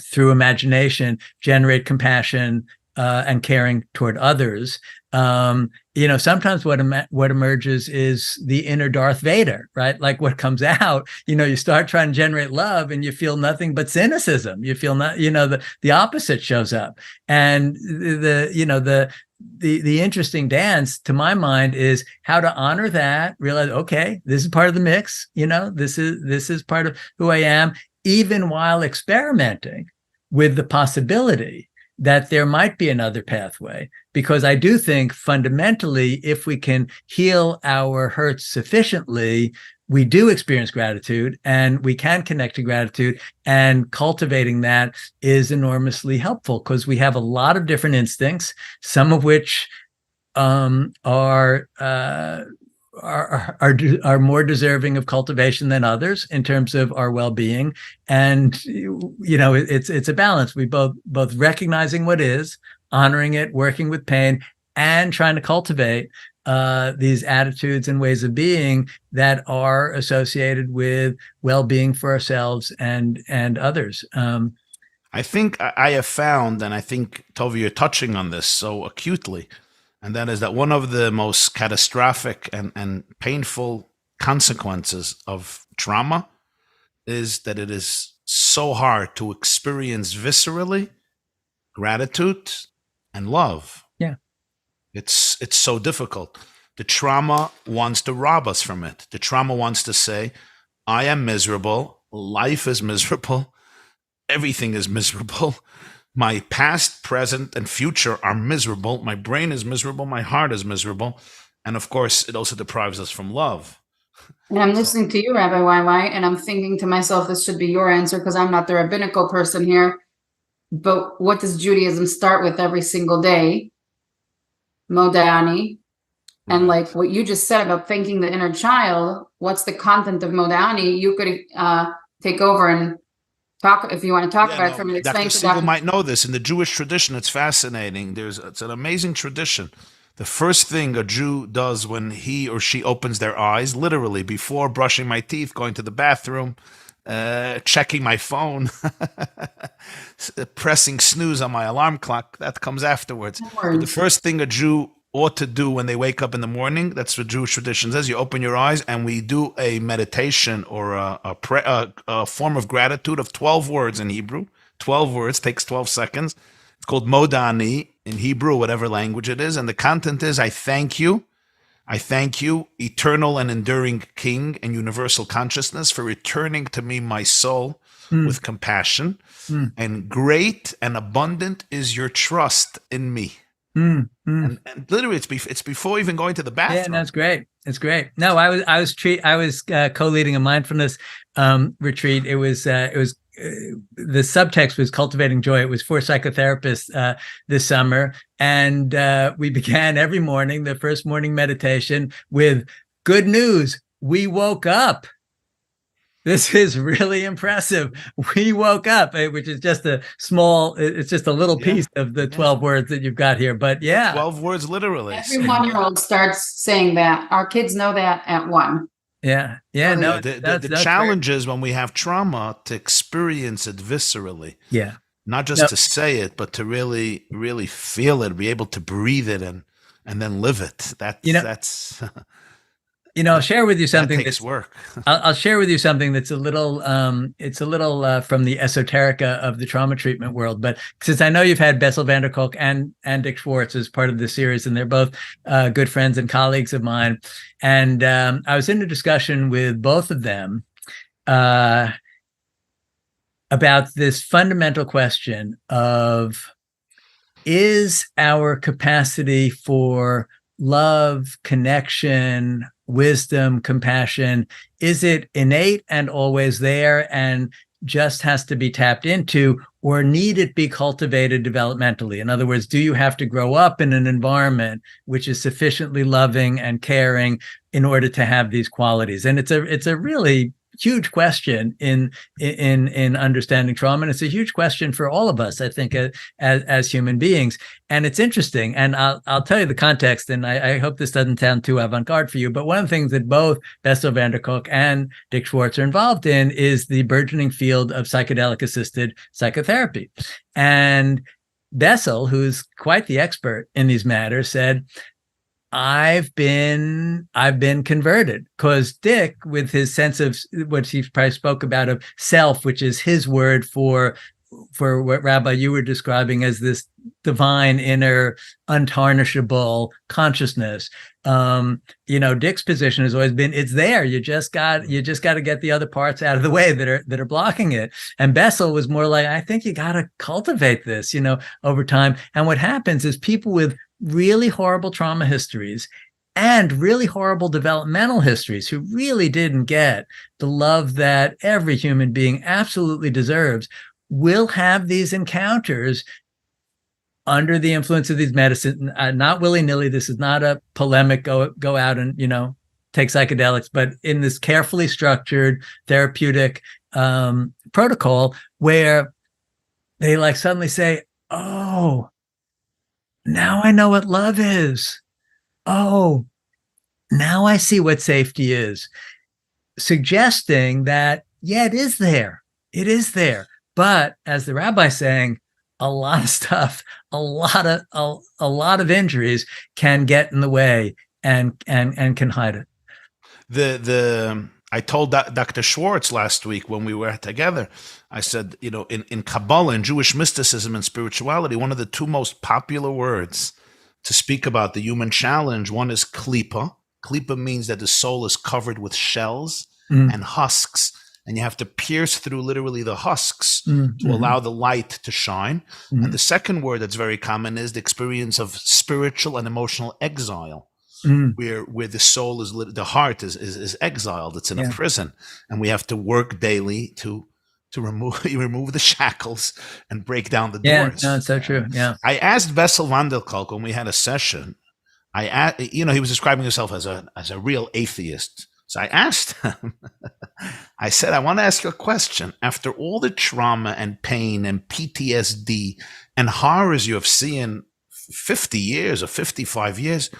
through imagination, generate compassion and caring toward others. Sometimes what emerges is the inner Darth Vader, right? Like what comes out, you start trying to generate love and you feel nothing but cynicism. You feel not, the opposite shows up. And the interesting dance, to my mind, is how to honor that, realize, okay, this is part of the mix, this is part of who I am, even while experimenting with the possibility that there might be another pathway. Because I do think fundamentally, if we can heal our hurts sufficiently, we do experience gratitude and we can connect to gratitude, and cultivating that is enormously helpful because we have a lot of different instincts, some of which are more deserving of cultivation than others in terms of our well-being. And it's a balance. We both recognizing what is, honoring it, working with pain, and trying to cultivate these attitudes and ways of being that are associated with well-being for ourselves and others. I think I have found, and I think, Tova, you're touching on this so acutely, and that is that one of the most catastrophic and painful consequences of trauma is that it is so hard to experience viscerally gratitude and love. Yeah. It's so difficult. The trauma wants to rob us from it. The trauma wants to say, I am miserable. Life is miserable. Everything is miserable. My past, present, and future are miserable. My brain is miserable. My heart is miserable. And of course, it also deprives us from love. And I'm listening to you, Rabbi YY, and I'm thinking to myself, this should be your answer because I'm not the rabbinical person here. But what does Judaism start with every single day? Modani. And like what you just said about thanking the inner child, what's the content of Modani? You could take over and talk if you want to talk about it for me. Explain Dr. to Siegel Dr. might know this. In the Jewish tradition, it's fascinating. It's an amazing tradition. The first thing a Jew does when he or she opens their eyes, literally before brushing my teeth, going to the bathroom, checking my phone, pressing snooze on my alarm clock, that comes afterwards. But the first thing a Jew ought to do when they wake up in the morning, that's what Jewish tradition says, you open your eyes and we do a meditation or a form of gratitude of 12 words in Hebrew. 12 words, takes 12 seconds. It's called Modani in Hebrew, whatever language it is. And the content is, I thank you, eternal and enduring King and universal consciousness, for returning to me my soul with compassion. And great and abundant is your trust in me. And literally, it's before even going to the bathroom. Yeah, that's great. It's great. No, I was co-leading a mindfulness retreat. It was the subtext was cultivating joy. It was for psychotherapists this summer, and we began every morning, the first morning meditation, with good news. We woke up. This is really impressive. We woke up, which is just it's just a little piece of the 12 words that you've got here. But 12 words, literally. Every 1-year-old starts saying that. Our kids know that at 1. Yeah. No, the challenge is when we have trauma to experience it viscerally. Yeah. Not just to say it, but to really, really feel it, be able to breathe it and then live it. That's I'll share with you something that takes work. I'll share with you something that's a little from the esoterica of the trauma treatment world. But since I know you've had Bessel van der Kolk and Dick Schwartz as part of the series, and they're both good friends and colleagues of mine, and I was in a discussion with both of them about this fundamental question of, is our capacity for love, connection, wisdom, compassion, is it innate and always there and just has to be tapped into, or need it be cultivated developmentally? In other words, do you have to grow up in an environment which is sufficiently loving and caring in order to have these qualities? And it's a really huge question in understanding trauma, and it's a huge question for all of us, I think, as human beings. And it's interesting, and I'll tell you the context, and I hope this doesn't sound too avant-garde for you, but one of the things that both Bessel van der Kolk and Dick Schwartz are involved in is the burgeoning field of psychedelic-assisted psychotherapy. And Bessel, who's quite the expert in these matters, said, I've been converted, because Dick, with his sense of what he probably spoke about of self, which is his word for what, Rabbi, you were describing as this divine inner untarnishable consciousness. Dick's position has always been, it's there. You just got to get the other parts out of the way that are blocking it. And Bessel was more like, I think you got to cultivate this, over time. And what happens is people with really horrible trauma histories and really horrible developmental histories, who really didn't get the love that every human being absolutely deserves, will have these encounters under the influence of these medicines, not willy-nilly. This is not a polemic, go out and, take psychedelics, but in this carefully structured therapeutic protocol where they suddenly say, oh, now I know what love is. Oh, now I see what safety is. Suggesting that, it is there. It is there. But as the rabbi's saying, a lot of stuff, a lot of injuries can get in the way and can hide it. I told Dr. Schwartz last week when we were together, I said, in Kabbalah, in Jewish mysticism and spirituality, one of the two most popular words to speak about the human challenge, one is klipa. Klipa means that the soul is covered with shells and husks, and you have to pierce through literally the husks to allow the light to shine. And the second word that's very common is the experience of spiritual and emotional exile. where the soul is the heart is exiled. It's in a Yeah. prison, and we have to work daily to remove the shackles and break down the Yeah, doors. no, it's so true. Yeah. I asked Bessel van der Kolk when we had a session. He was describing himself as a real atheist. So I asked him, I said, I want to ask you a question. After all the trauma and pain and PTSD and horrors you have seen 50 years or 55 years,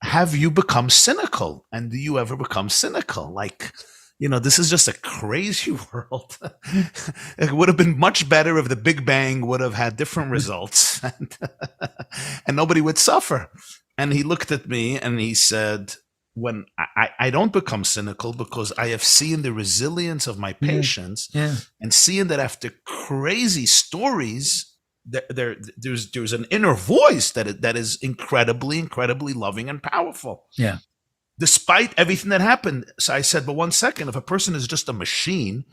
have you become cynical? And do you ever become cynical? Like, this is just a crazy world. It would have been much better if the Big Bang would have had different results and nobody would suffer. And he looked at me and he said, when I don't become cynical because I have seen the resilience of my patients and seeing that after crazy stories, there's an inner voice that is incredibly loving and powerful. Yeah. Despite everything that happened. So I said, but 1 second, if a person is just a machine,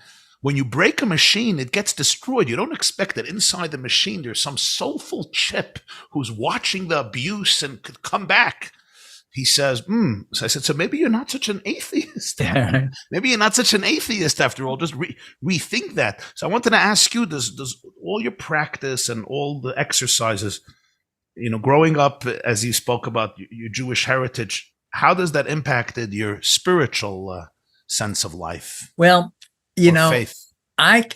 when you break a machine, it gets destroyed. You don't expect that inside the machine there's some soulful chip who's watching the abuse and could come back. He says, So I said, so maybe you're not such an atheist. Yeah. Maybe you're not such an atheist after all. Just rethink that. So I wanted to ask you, does all your practice and all the exercises, growing up, as you spoke about your Jewish heritage, how does that impacted your spiritual sense of life? Well, faith? I'll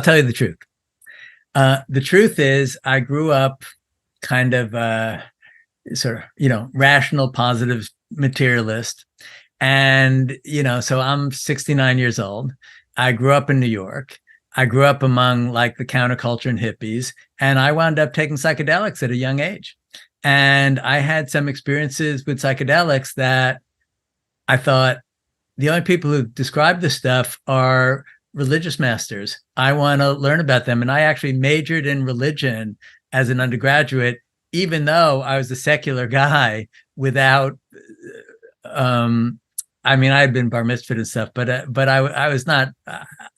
tell you the truth. The truth is I grew up kind of rational, positive materialist. And, so I'm 69 years old. I grew up in New York. I grew up among like the counterculture and hippies, and I wound up taking psychedelics at a young age. And I had some experiences with psychedelics that I thought the only people who describe this stuff are religious masters. I want to learn about them. And I actually majored in religion as an undergraduate, even though I was a secular guy without, I had been bar mitzvahed and stuff, but I was not,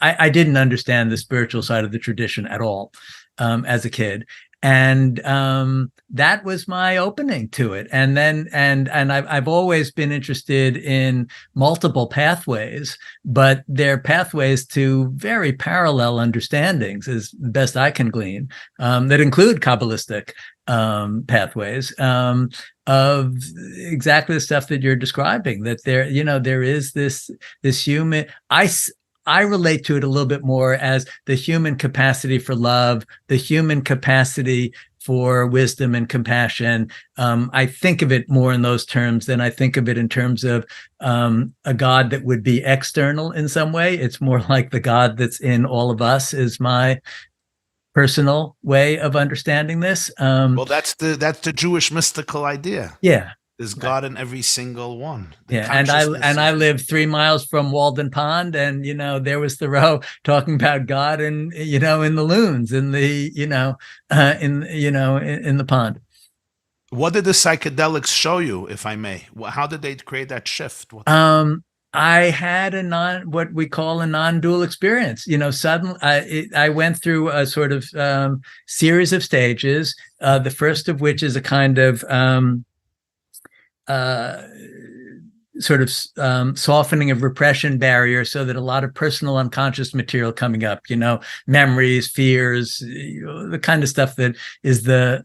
I didn't understand the spiritual side of the tradition at all as a kid. And that was my opening to it. And then, and I've always been interested in multiple pathways, but they're pathways to very parallel understandings, is the best I can glean, that include Kabbalistic pathways of exactly the stuff that you're describing. That there is this human. I relate to it a little bit more as the human capacity for love, the human capacity for wisdom and compassion. I think of it more in those terms than I think of it in terms of a God that would be external in some way. It's more like the God that's in all of us is my personal way of understanding this. Well, that's the Jewish mystical idea. Yeah. There's God in every single one. Yeah, and I live 3 miles from Walden Pond, and there was Thoreau talking about God, and in the loons, in the in the pond. What did the psychedelics show you, if I may? How did they create that shift? I had what we call a non-dual experience. Suddenly I went through a sort of series of stages. The first of which is a kind of softening of repression barriers, so that a lot of personal unconscious material coming up, memories, fears, the kind of stuff that is the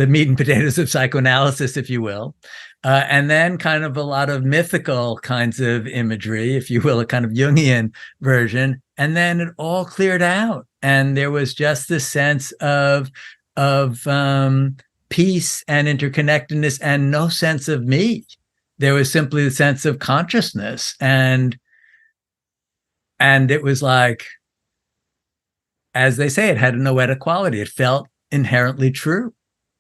meat and potatoes of psychoanalysis, if you will. And then kind of a lot of mythical kinds of imagery, if you will, a kind of Jungian version. And then it all cleared out. And there was just this sense of peace and interconnectedness and no sense of me. There was simply the sense of consciousness. And it was like, as they say, it had a noetic quality. It felt inherently true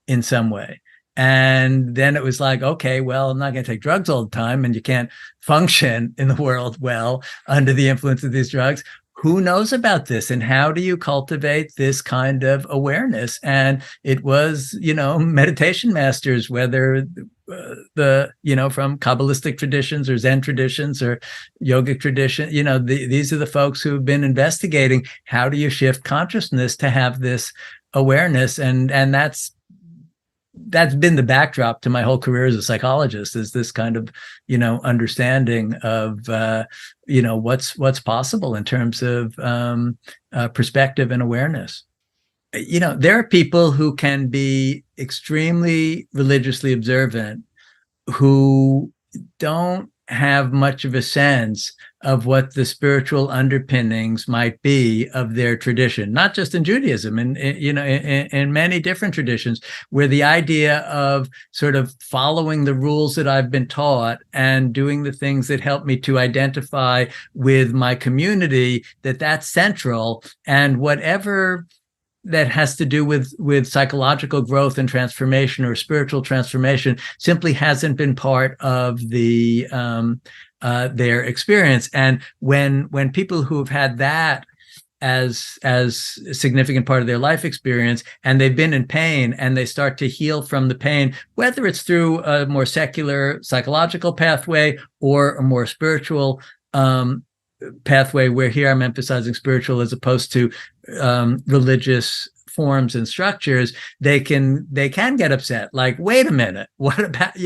in some way. And then it was like, okay, well, I'm not going to take drugs all the time, and you can't function in the world well under the influence of these drugs. Who knows about this, and how do you cultivate this kind of awareness? And it was, meditation masters, whether from Kabbalistic traditions or Zen traditions or yogic tradition, these are the folks who've been investigating how do you shift consciousness to have this awareness, and that's been the backdrop to my whole career as a psychologist, is this kind of, understanding of, what's possible in terms of perspective and awareness. There are people who can be extremely religiously observant who don't have much of a sense of what the spiritual underpinnings might be of their tradition, not just in Judaism, and in many different traditions, where the idea of sort of following the rules that I've been taught and doing the things that help me to identify with my community, that's central, and whatever that has to do with psychological growth and transformation or spiritual transformation simply hasn't been part of the their experience. And when people who have had that as a significant part of their life experience, and they've been in pain, and they start to heal from the pain, whether it's through a more secular psychological pathway or a more spiritual pathway, where here I'm emphasizing spiritual as opposed to religious forms and structures, they can get upset. Like, wait a minute, what about,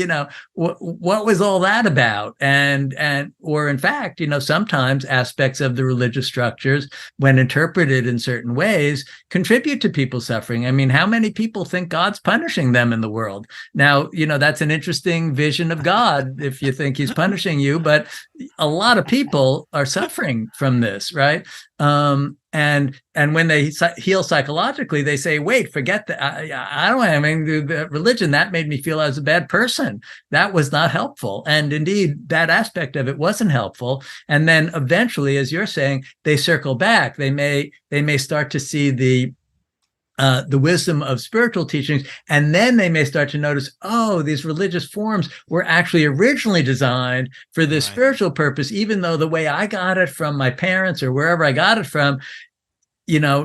what was all that about? Or in fact, sometimes aspects of the religious structures, when interpreted in certain ways, contribute to people suffering. I mean, how many people think God's punishing them in the world? Now, that's an interesting vision of God if you think he's punishing you, but a lot of people are suffering from this, right? And when they heal psychologically, they say, wait, forget that. I don't have anything to do with religion. That made me feel I was a bad person. That was not helpful. And indeed, that aspect of it wasn't helpful. And then eventually, as you're saying, they circle back. They may start to see the wisdom of spiritual teachings, and then they may start to notice, oh, these religious forms were actually originally designed for this spiritual purpose, even though the way I got it from my parents or wherever I got it from,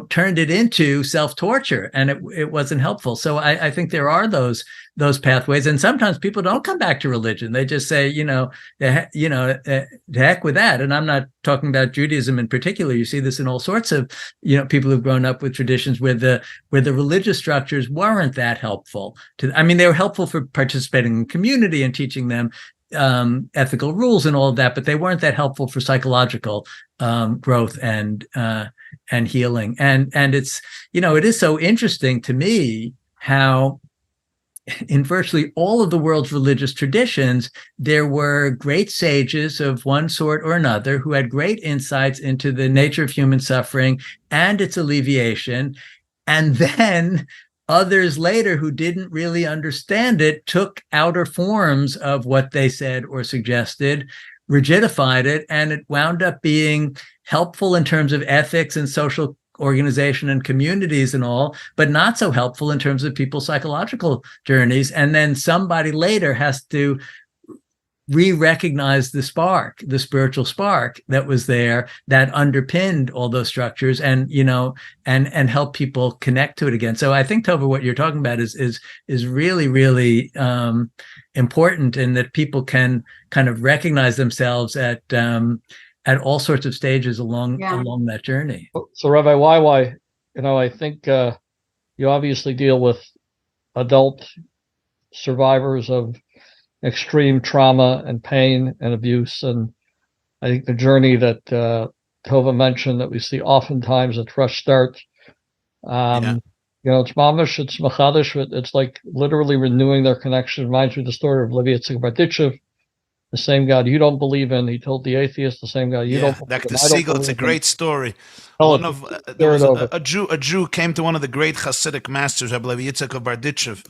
turned it into self-torture, and it wasn't helpful. So I think there are those pathways, and sometimes people don't come back to religion. They just say, to heck with that. And I'm not talking about Judaism in particular. You see this in all sorts of, people who've grown up with traditions where the religious structures weren't that helpful they were helpful for participating in community and teaching them ethical rules and all of that, but they weren't that helpful for psychological growth and healing. And it's, it is so interesting to me how in virtually all of the world's religious traditions, there were great sages of one sort or another who had great insights into the nature of human suffering and its alleviation. And then others later who didn't really understand it took outer forms of what they said or suggested, rigidified it, and it wound up being helpful in terms of ethics and social organization and communities and all, but not so helpful in terms of people's psychological journeys. And then somebody later has to re-recognize the spark, the spiritual spark that was there that underpinned all those structures, and and help people connect to it again. So I think, Tova, what you're talking about is really, really important, in that people can kind of recognize themselves at all sorts of stages along that journey. So Rabbi YY, I think you obviously deal with adult survivors of extreme trauma and pain and abuse. And I think the journey that Tova mentioned that we see oftentimes at Fresh Start, it's mamish, it's machadish, it's like literally renewing their connection. It reminds me of the story of Levi Yitzchak Berditchev, the same God you don't believe in. He told the atheist, the same God you don't believe Dr. in. Siegel, it's a great story. There was a Jew came to one of the great Hasidic masters, Rabbi Levi Yitzchak of Berditchev,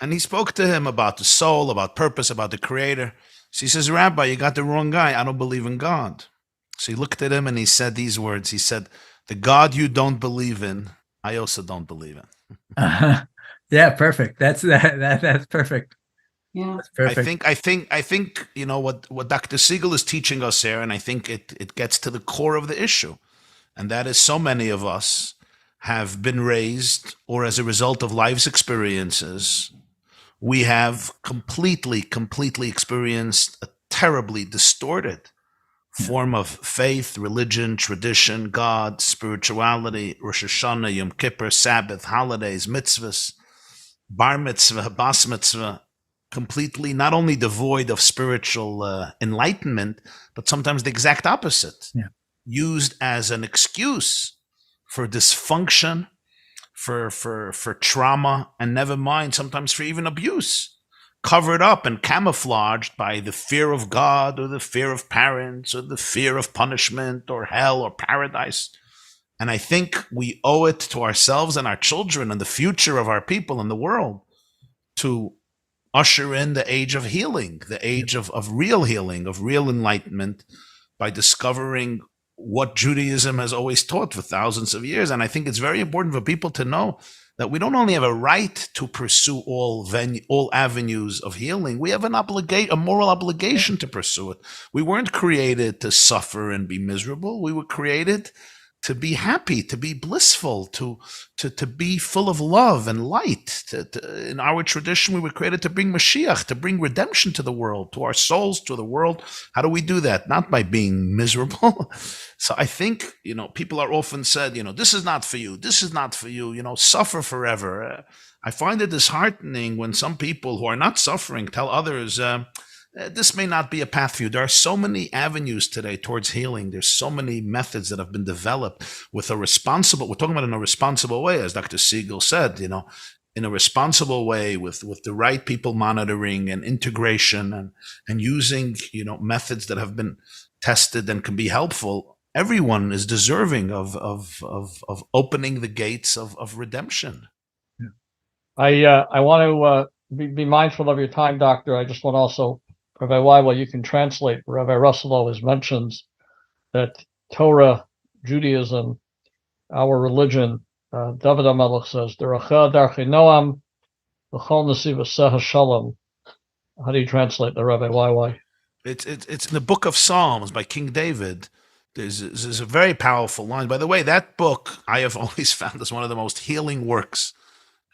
and he spoke to him about the soul, about purpose, about the creator. So he says, Rabbi, you got the wrong guy. I don't believe in God. So he looked at him and he said these words. He said, the God you don't believe in, I also don't believe in. Yeah, perfect. That's perfect. Yeah. That's perfect. I think what Dr. Siegel is teaching us here, and I think it gets to the core of the issue. And that is, so many of us have been raised, or as a result of life's experiences, we have completely experienced a terribly distorted form of faith, religion, tradition, God, spirituality, Rosh Hashanah, Yom Kippur, Sabbath, holidays, mitzvahs, bar mitzvah, bas mitzvah, completely not only devoid of spiritual enlightenment, but sometimes the exact opposite, used as an excuse for dysfunction, for trauma, and never mind, sometimes for even abuse, covered up and camouflaged by the fear of God or the fear of parents or the fear of punishment or hell or paradise. And I think we owe it to ourselves and our children and the future of our people and the world to usher in the age of healing, the age of real healing, of real enlightenment, by discovering what Judaism has always taught for thousands of years. And I think it's very important for people to know that we don't only have a right to pursue all avenues of healing, we have a moral obligation to pursue it. We weren't created to suffer and be miserable. We were created to be happy, to be blissful, to be full of love and light. In our tradition, we were created to bring Mashiach, to bring redemption to the world, to our souls, to the world. How do we do that? Not by being miserable. So I think, people are often said, this is not for you. This is not for you, suffer forever. I find it disheartening when some people who are not suffering tell others, this may not be a path for you. There are so many avenues today towards healing. There's so many methods that have been developed we're talking about in a responsible way, as Dr. Siegel said, in a responsible way with the right people monitoring and integration and using, methods that have been tested and can be helpful. Everyone is deserving of opening the gates of redemption. I want to be mindful of your time, Doctor. I just want to also, Rabbi Weiwa, you can translate. Rabbi Russell always mentions that Torah, Judaism, our religion, David HaMelech says, Deracha darchei noam, v'chol nesivaseh shalom. How do you translate the Rabbi Weiwa? It's in the book of Psalms by King David. There's a very powerful line. By the way, that book I have always found as one of the most healing works.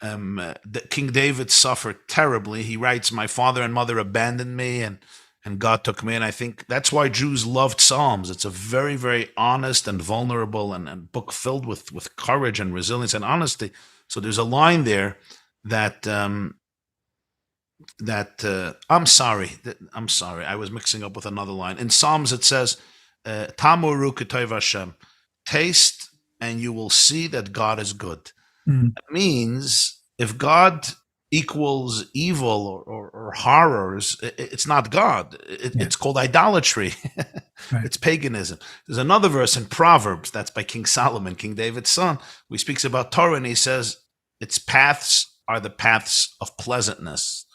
King David suffered terribly. He writes, my father and mother abandoned me and God took me. And I think that's why Jews loved Psalms. It's a very, very honest and vulnerable and book filled with courage and resilience and honesty. So there's a line there that I'm sorry. I was mixing up with another line. In Psalms, it says, Tamuru k'tov Hashem, taste and you will see that God is good. That means if God equals evil or horrors, it's not God. It's called idolatry. Right. It's paganism. There's another verse in Proverbs, that's by King Solomon, King David's son, who speaks about Torah, and he says, its paths are the paths of pleasantness,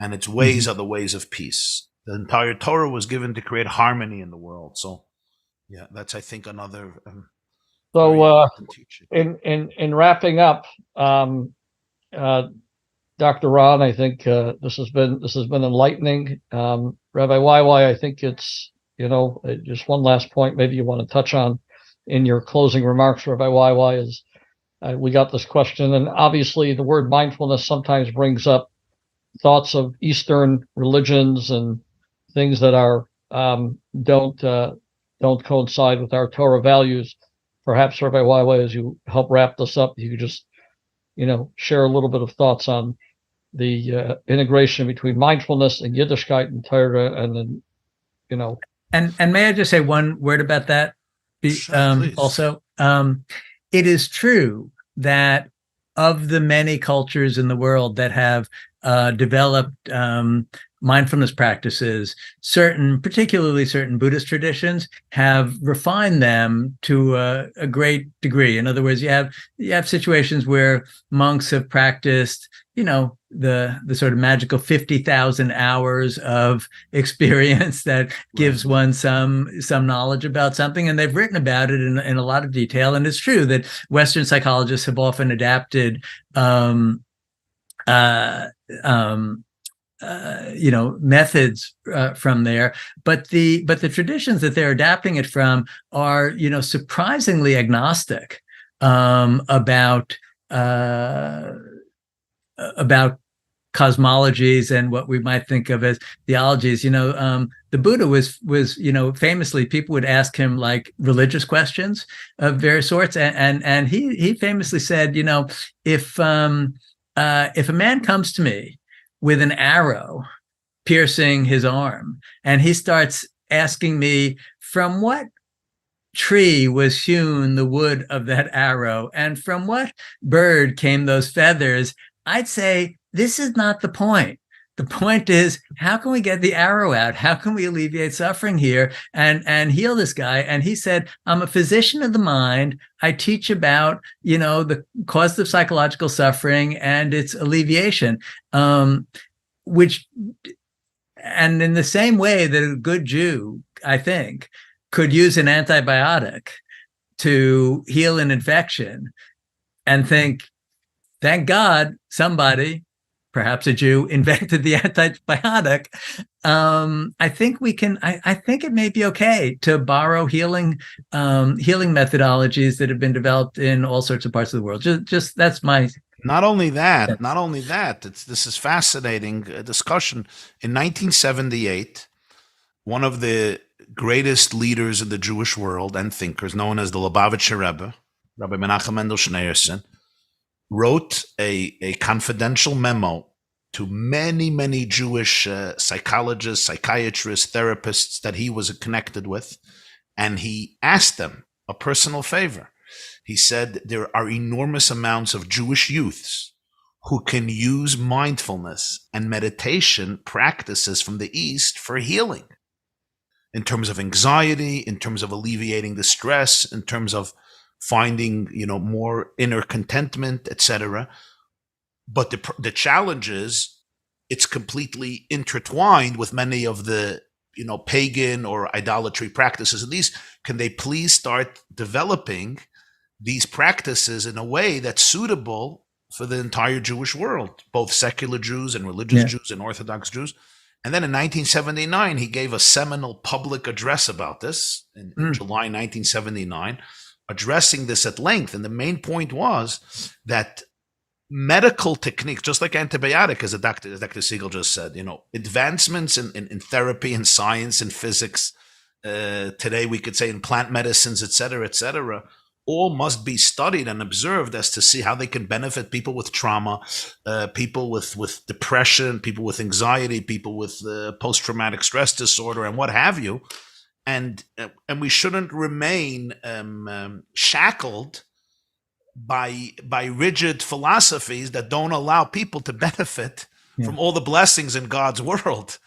and its ways are the ways of peace. The entire Torah was given to create harmony in the world. So, that's, I think, another... So, in wrapping up, Dr. Ron, I think this has been enlightening. Rabbi Weiwa, I think it's just one last point maybe you want to touch on in your closing remarks, Rabbi Weiwa, is we got this question, and obviously the word mindfulness sometimes brings up thoughts of Eastern religions and things that are don't coincide with our Torah values. Perhaps, Rabbi Weiwa, as you help wrap this up, you could just, share a little bit of thoughts on the integration between mindfulness and Yiddishkeit and Torah, and then, And may I just say one word about that? Also, it is true that of the many cultures in the world that have developed mindfulness practices, particularly certain Buddhist traditions, have refined them to a great degree. In other words, you have situations where monks have practiced, the sort of magical 50,000 hours of experience that gives one some knowledge about something, and they've written about it in a lot of detail. And it's true that Western psychologists have often adapted methods from there, but the traditions that they're adapting it from are, surprisingly agnostic about cosmologies and what we might think of as theologies. The Buddha was famously, people would ask him like religious questions of various sorts, and he famously said, if a man comes to me with an arrow piercing his arm, and he starts asking me from what tree was hewn the wood of that arrow, and from what bird came those feathers, I'd say, this is not the point. The point is, how can we get the arrow out? How can we alleviate suffering here and heal this guy? And he said, I'm a physician of the mind. I teach about, the cause of psychological suffering and its alleviation, and in the same way that a good Jew, I think, could use an antibiotic to heal an infection and think, thank God somebody, perhaps a Jew, invented the antibiotic. I think we can. I think it may be okay to borrow healing methodologies that have been developed in all sorts of parts of the world. Just that's my. Not only that. This is fascinating discussion. In 1978, one of the greatest leaders in the Jewish world and thinkers, known as the Lubavitcher Rebbe, Rabbi Menachem Mendel Schneerson, wrote a confidential memo to many, many Jewish psychologists, psychiatrists, therapists that he was connected with. And he asked them a personal favor. He said, there are enormous amounts of Jewish youths who can use mindfulness and meditation practices from the East for healing, in terms of anxiety, in terms of alleviating the stress, in terms of finding, more inner contentment, etc. But the challenge is, it's completely intertwined with many of the, pagan or idolatry practices. And these, can they please start developing these practices in a way that's suitable for the entire Jewish world, both secular Jews and religious Jews and Orthodox Jews? And then in 1979, he gave a seminal public address about this in July 1979, addressing this at length. And the main point was that medical techniques, just like antibiotic, as Dr. Siegel just said, advancements in therapy and science and physics, today we could say in plant medicines, et cetera, all must be studied and observed as to see how they can benefit people with trauma, people with depression, people with anxiety, people with post-traumatic stress disorder, and what have you. And we shouldn't remain shackled by rigid philosophies that don't allow people to benefit from all the blessings in God's world.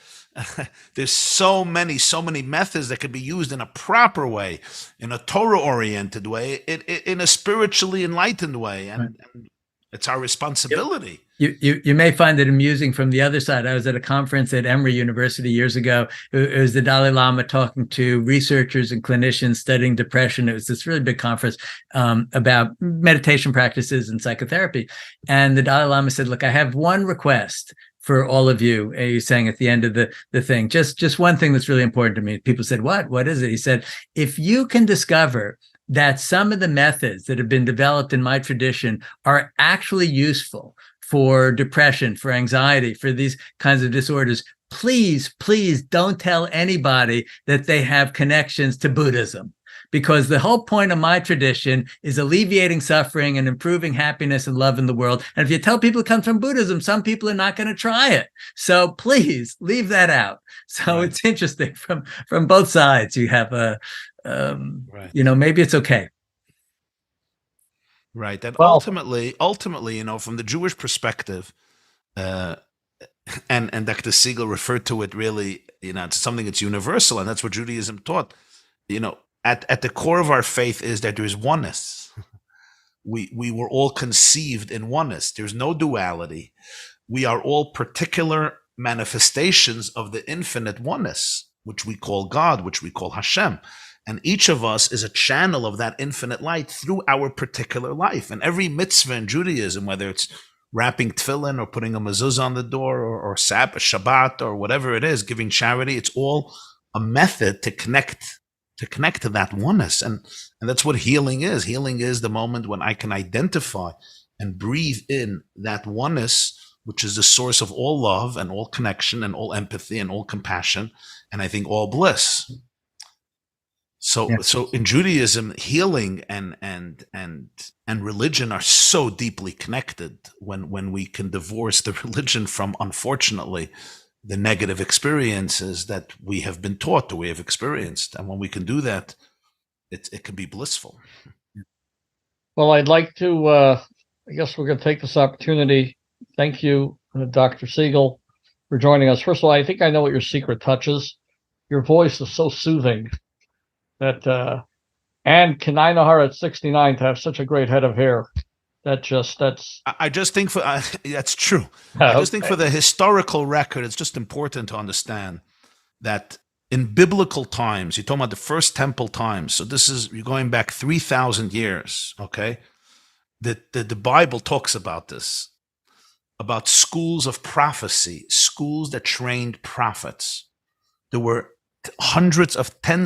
There's so many methods that can be used in a proper way, in a Torah-oriented way, in a spiritually enlightened way, and it's our responsibility. You may find it amusing from the other side. I was at a conference at Emory University years ago. It was the Dalai Lama talking to researchers and clinicians studying depression. It was this really big conference about meditation practices and psychotherapy. And the Dalai Lama said, look, I have one request for all of you. He's saying at the end of the thing, just one thing that's really important to me. People said, what is it? He said, if you can discover that some of the methods that have been developed in my tradition are actually useful for depression, for anxiety, for these kinds of disorders, please don't tell anybody that they have connections to Buddhism. Because the whole point of my tradition is alleviating suffering and improving happiness and love in the world. And if you tell people it comes from Buddhism, some people are not going to try it. So please leave that out. So It's interesting from both sides. You have maybe it's okay. Right. And ultimately, from the Jewish perspective, and Dr. Siegel referred to it really, it's something that's universal, and that's what Judaism taught. At the core of our faith is that there is oneness. We were all conceived in oneness. There's no duality. We are all particular manifestations of the infinite oneness, which we call God, which we call Hashem. And each of us is a channel of that infinite light through our particular life. And every mitzvah in Judaism, whether it's wrapping tefillin or putting a mezuzah on the door or Shabbat or whatever it is, giving charity, it's all a method to connect to that oneness. And that's what healing is. Healing is the moment when I can identify and breathe in that oneness which is the source of all love and all connection and all empathy and all compassion, and I think all bliss. So, Yeah. so in Judaism, healing and religion are so deeply connected. When we can divorce the religion from, unfortunately, the negative experiences that we have been taught, that we have experienced, and when we can do that, it can be blissful. Well, I'd like to, I guess we're going to take this opportunity. Thank you, Dr. Siegel, for joining us. First of all, I think I know what your secret touch is. Your voice is so soothing that, and Kenai Nahara at 69 to have such a great head of hair. That's. I just think that's true. I just think for the historical record, it's just important to understand that in biblical times, you're talking about the first temple times. So you're going back 3,000 years. Okay, the Bible talks about this, about schools of prophecy, schools that trained prophets. There were tens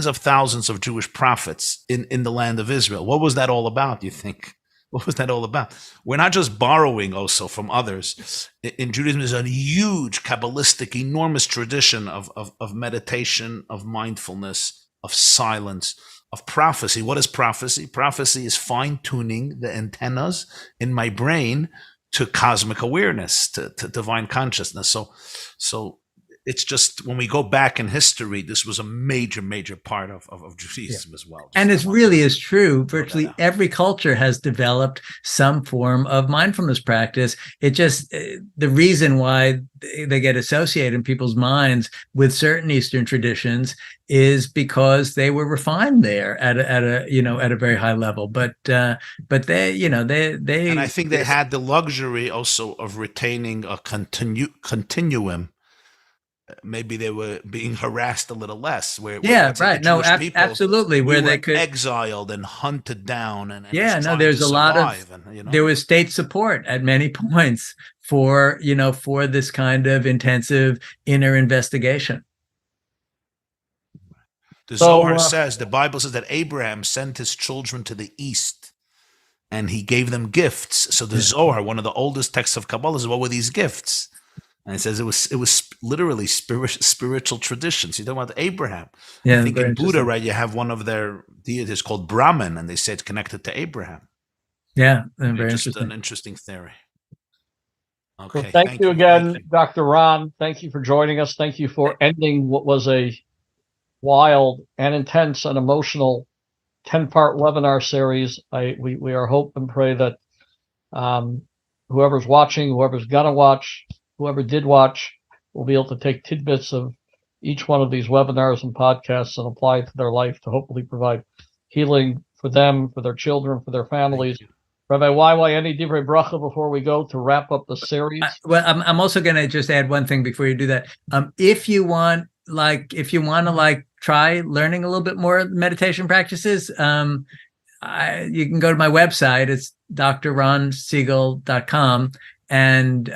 of thousands of Jewish prophets in the land of Israel. What was that all about, you think? What was that all about? We're not just borrowing also from others. In Judaism, there's a huge Kabbalistic, enormous tradition of meditation, of mindfulness, of silence, of prophecy. What is prophecy? Prophecy is fine-tuning the antennas in my brain to cosmic awareness, to divine consciousness. So it's just, when we go back in history, this was a major, major part of Judaism as well. And it really is true. Virtually every culture has developed some form of mindfulness practice. It just, the reason why they get associated in people's minds with certain Eastern traditions is because they were refined there at a very high level. But they and I think they had the luxury also of retaining a continuum. Maybe they were being harassed a little less. Absolutely. Where they could exiled and hunted down, and there's a lot of there was state support at many points for this kind of intensive inner investigation. The Zohar says, the Bible says that Abraham sent his children to the east, and he gave them gifts. So the Zohar, one of the oldest texts of Kabbalah, says, what were these gifts? And it says it was literally spiritual traditions. You talk about Abraham. Yeah, I think in Buddha, right, you have one of their deities called Brahman, and they say it's connected to Abraham. Yeah, very interesting. An interesting theory. Okay, well, thank you again, Dr. Ron. Thank you for joining us. Thank you for ending what was a wild and intense and emotional 10-part webinar series. We are hope and pray that whoever's watching, whoever's gonna watch, whoever did watch will be able to take tidbits of each one of these webinars and podcasts and apply it to their life to hopefully provide healing for them, for their children, for their families. Rabbi YY, any divrei bracha before we go to wrap up the series? Well, I'm also going to just add one thing before you do that. If you want to try learning a little bit more meditation practices, you can go to my website. It's drronsiegel.com. And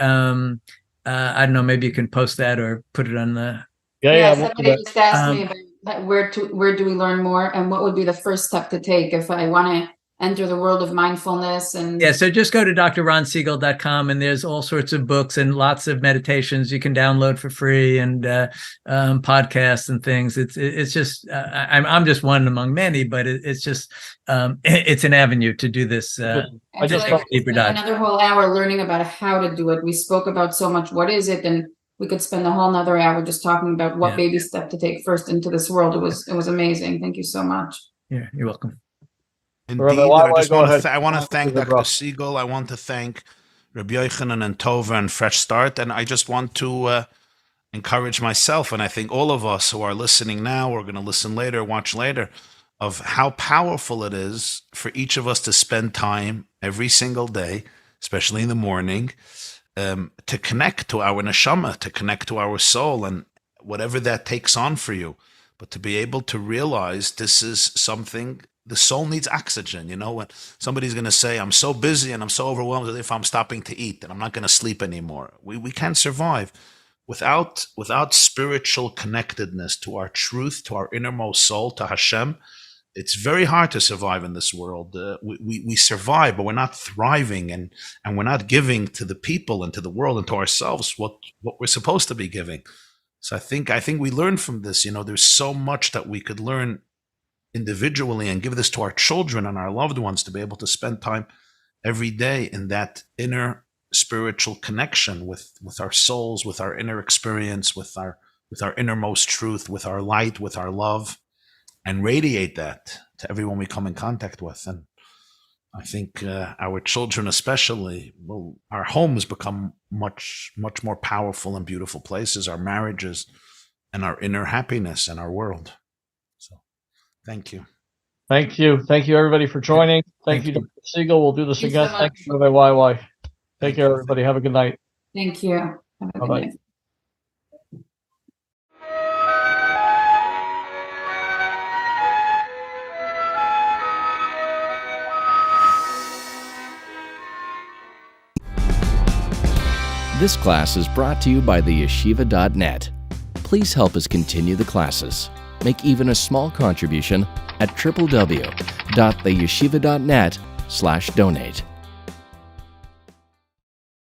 I don't know, maybe you can post that or put it on the. Somebody just asked me about where do we learn more, and what would be the first step to take if I want to enter the world of mindfulness. And so just go to drronsiegel.com, and there's all sorts of books and lots of meditations you can download for free, and podcasts and things. It's just I'm just one among many, but it's just it's an avenue to do this. I just deeper dive. Another whole hour learning about how to do it. We spoke about so much. What is it? And we could spend a whole nother hour just talking about what baby step to take first into this world. It was amazing. Thank you so much. Yeah, you're welcome. Indeed, I want to thank Dr. Siegel. I want to thank Rabbi Yochanan and Tova and Fresh Start. And I just want to encourage myself, and I think all of us who are listening now, or going to listen later, watch later, of how powerful it is for each of us to spend time every single day, especially in the morning, to connect to our neshama, to connect to our soul, and whatever that takes on for you. But to be able to realize this is something. The soul needs oxygen. When somebody's going to say, I'm so busy and I'm so overwhelmed that if I'm stopping to eat and I'm not going to sleep anymore, we can't survive without spiritual connectedness to our truth, to our innermost soul, to Hashem. it's very hard to survive in this world. We survive, but we're not thriving, and we're not giving to the people and to the world and to ourselves what we're supposed to be giving. So I think we learn from this. There's so much that we could learn individually and give this to our children and our loved ones, to be able to spend time every day in that inner spiritual connection with our souls, with our inner experience, with our innermost truth, with our light, with our love, and radiate that to everyone we come in contact with. And I think our children especially, our homes become much, much more powerful and beautiful places, our marriages and our inner happiness and our world. So thank you. Thank you. Thank you, everybody, for joining. Thank you, Dr. Siegel. We'll do this Thank you again. so Thank much. you, Rabbi YY. Take Thank care, you. everybody. Have a good night. Thank you. Have a good Bye-bye. night. This class is brought to you by theyeshiva.net. Please help us continue the classes. Make even a small contribution at www.theyeshiva.net/donate.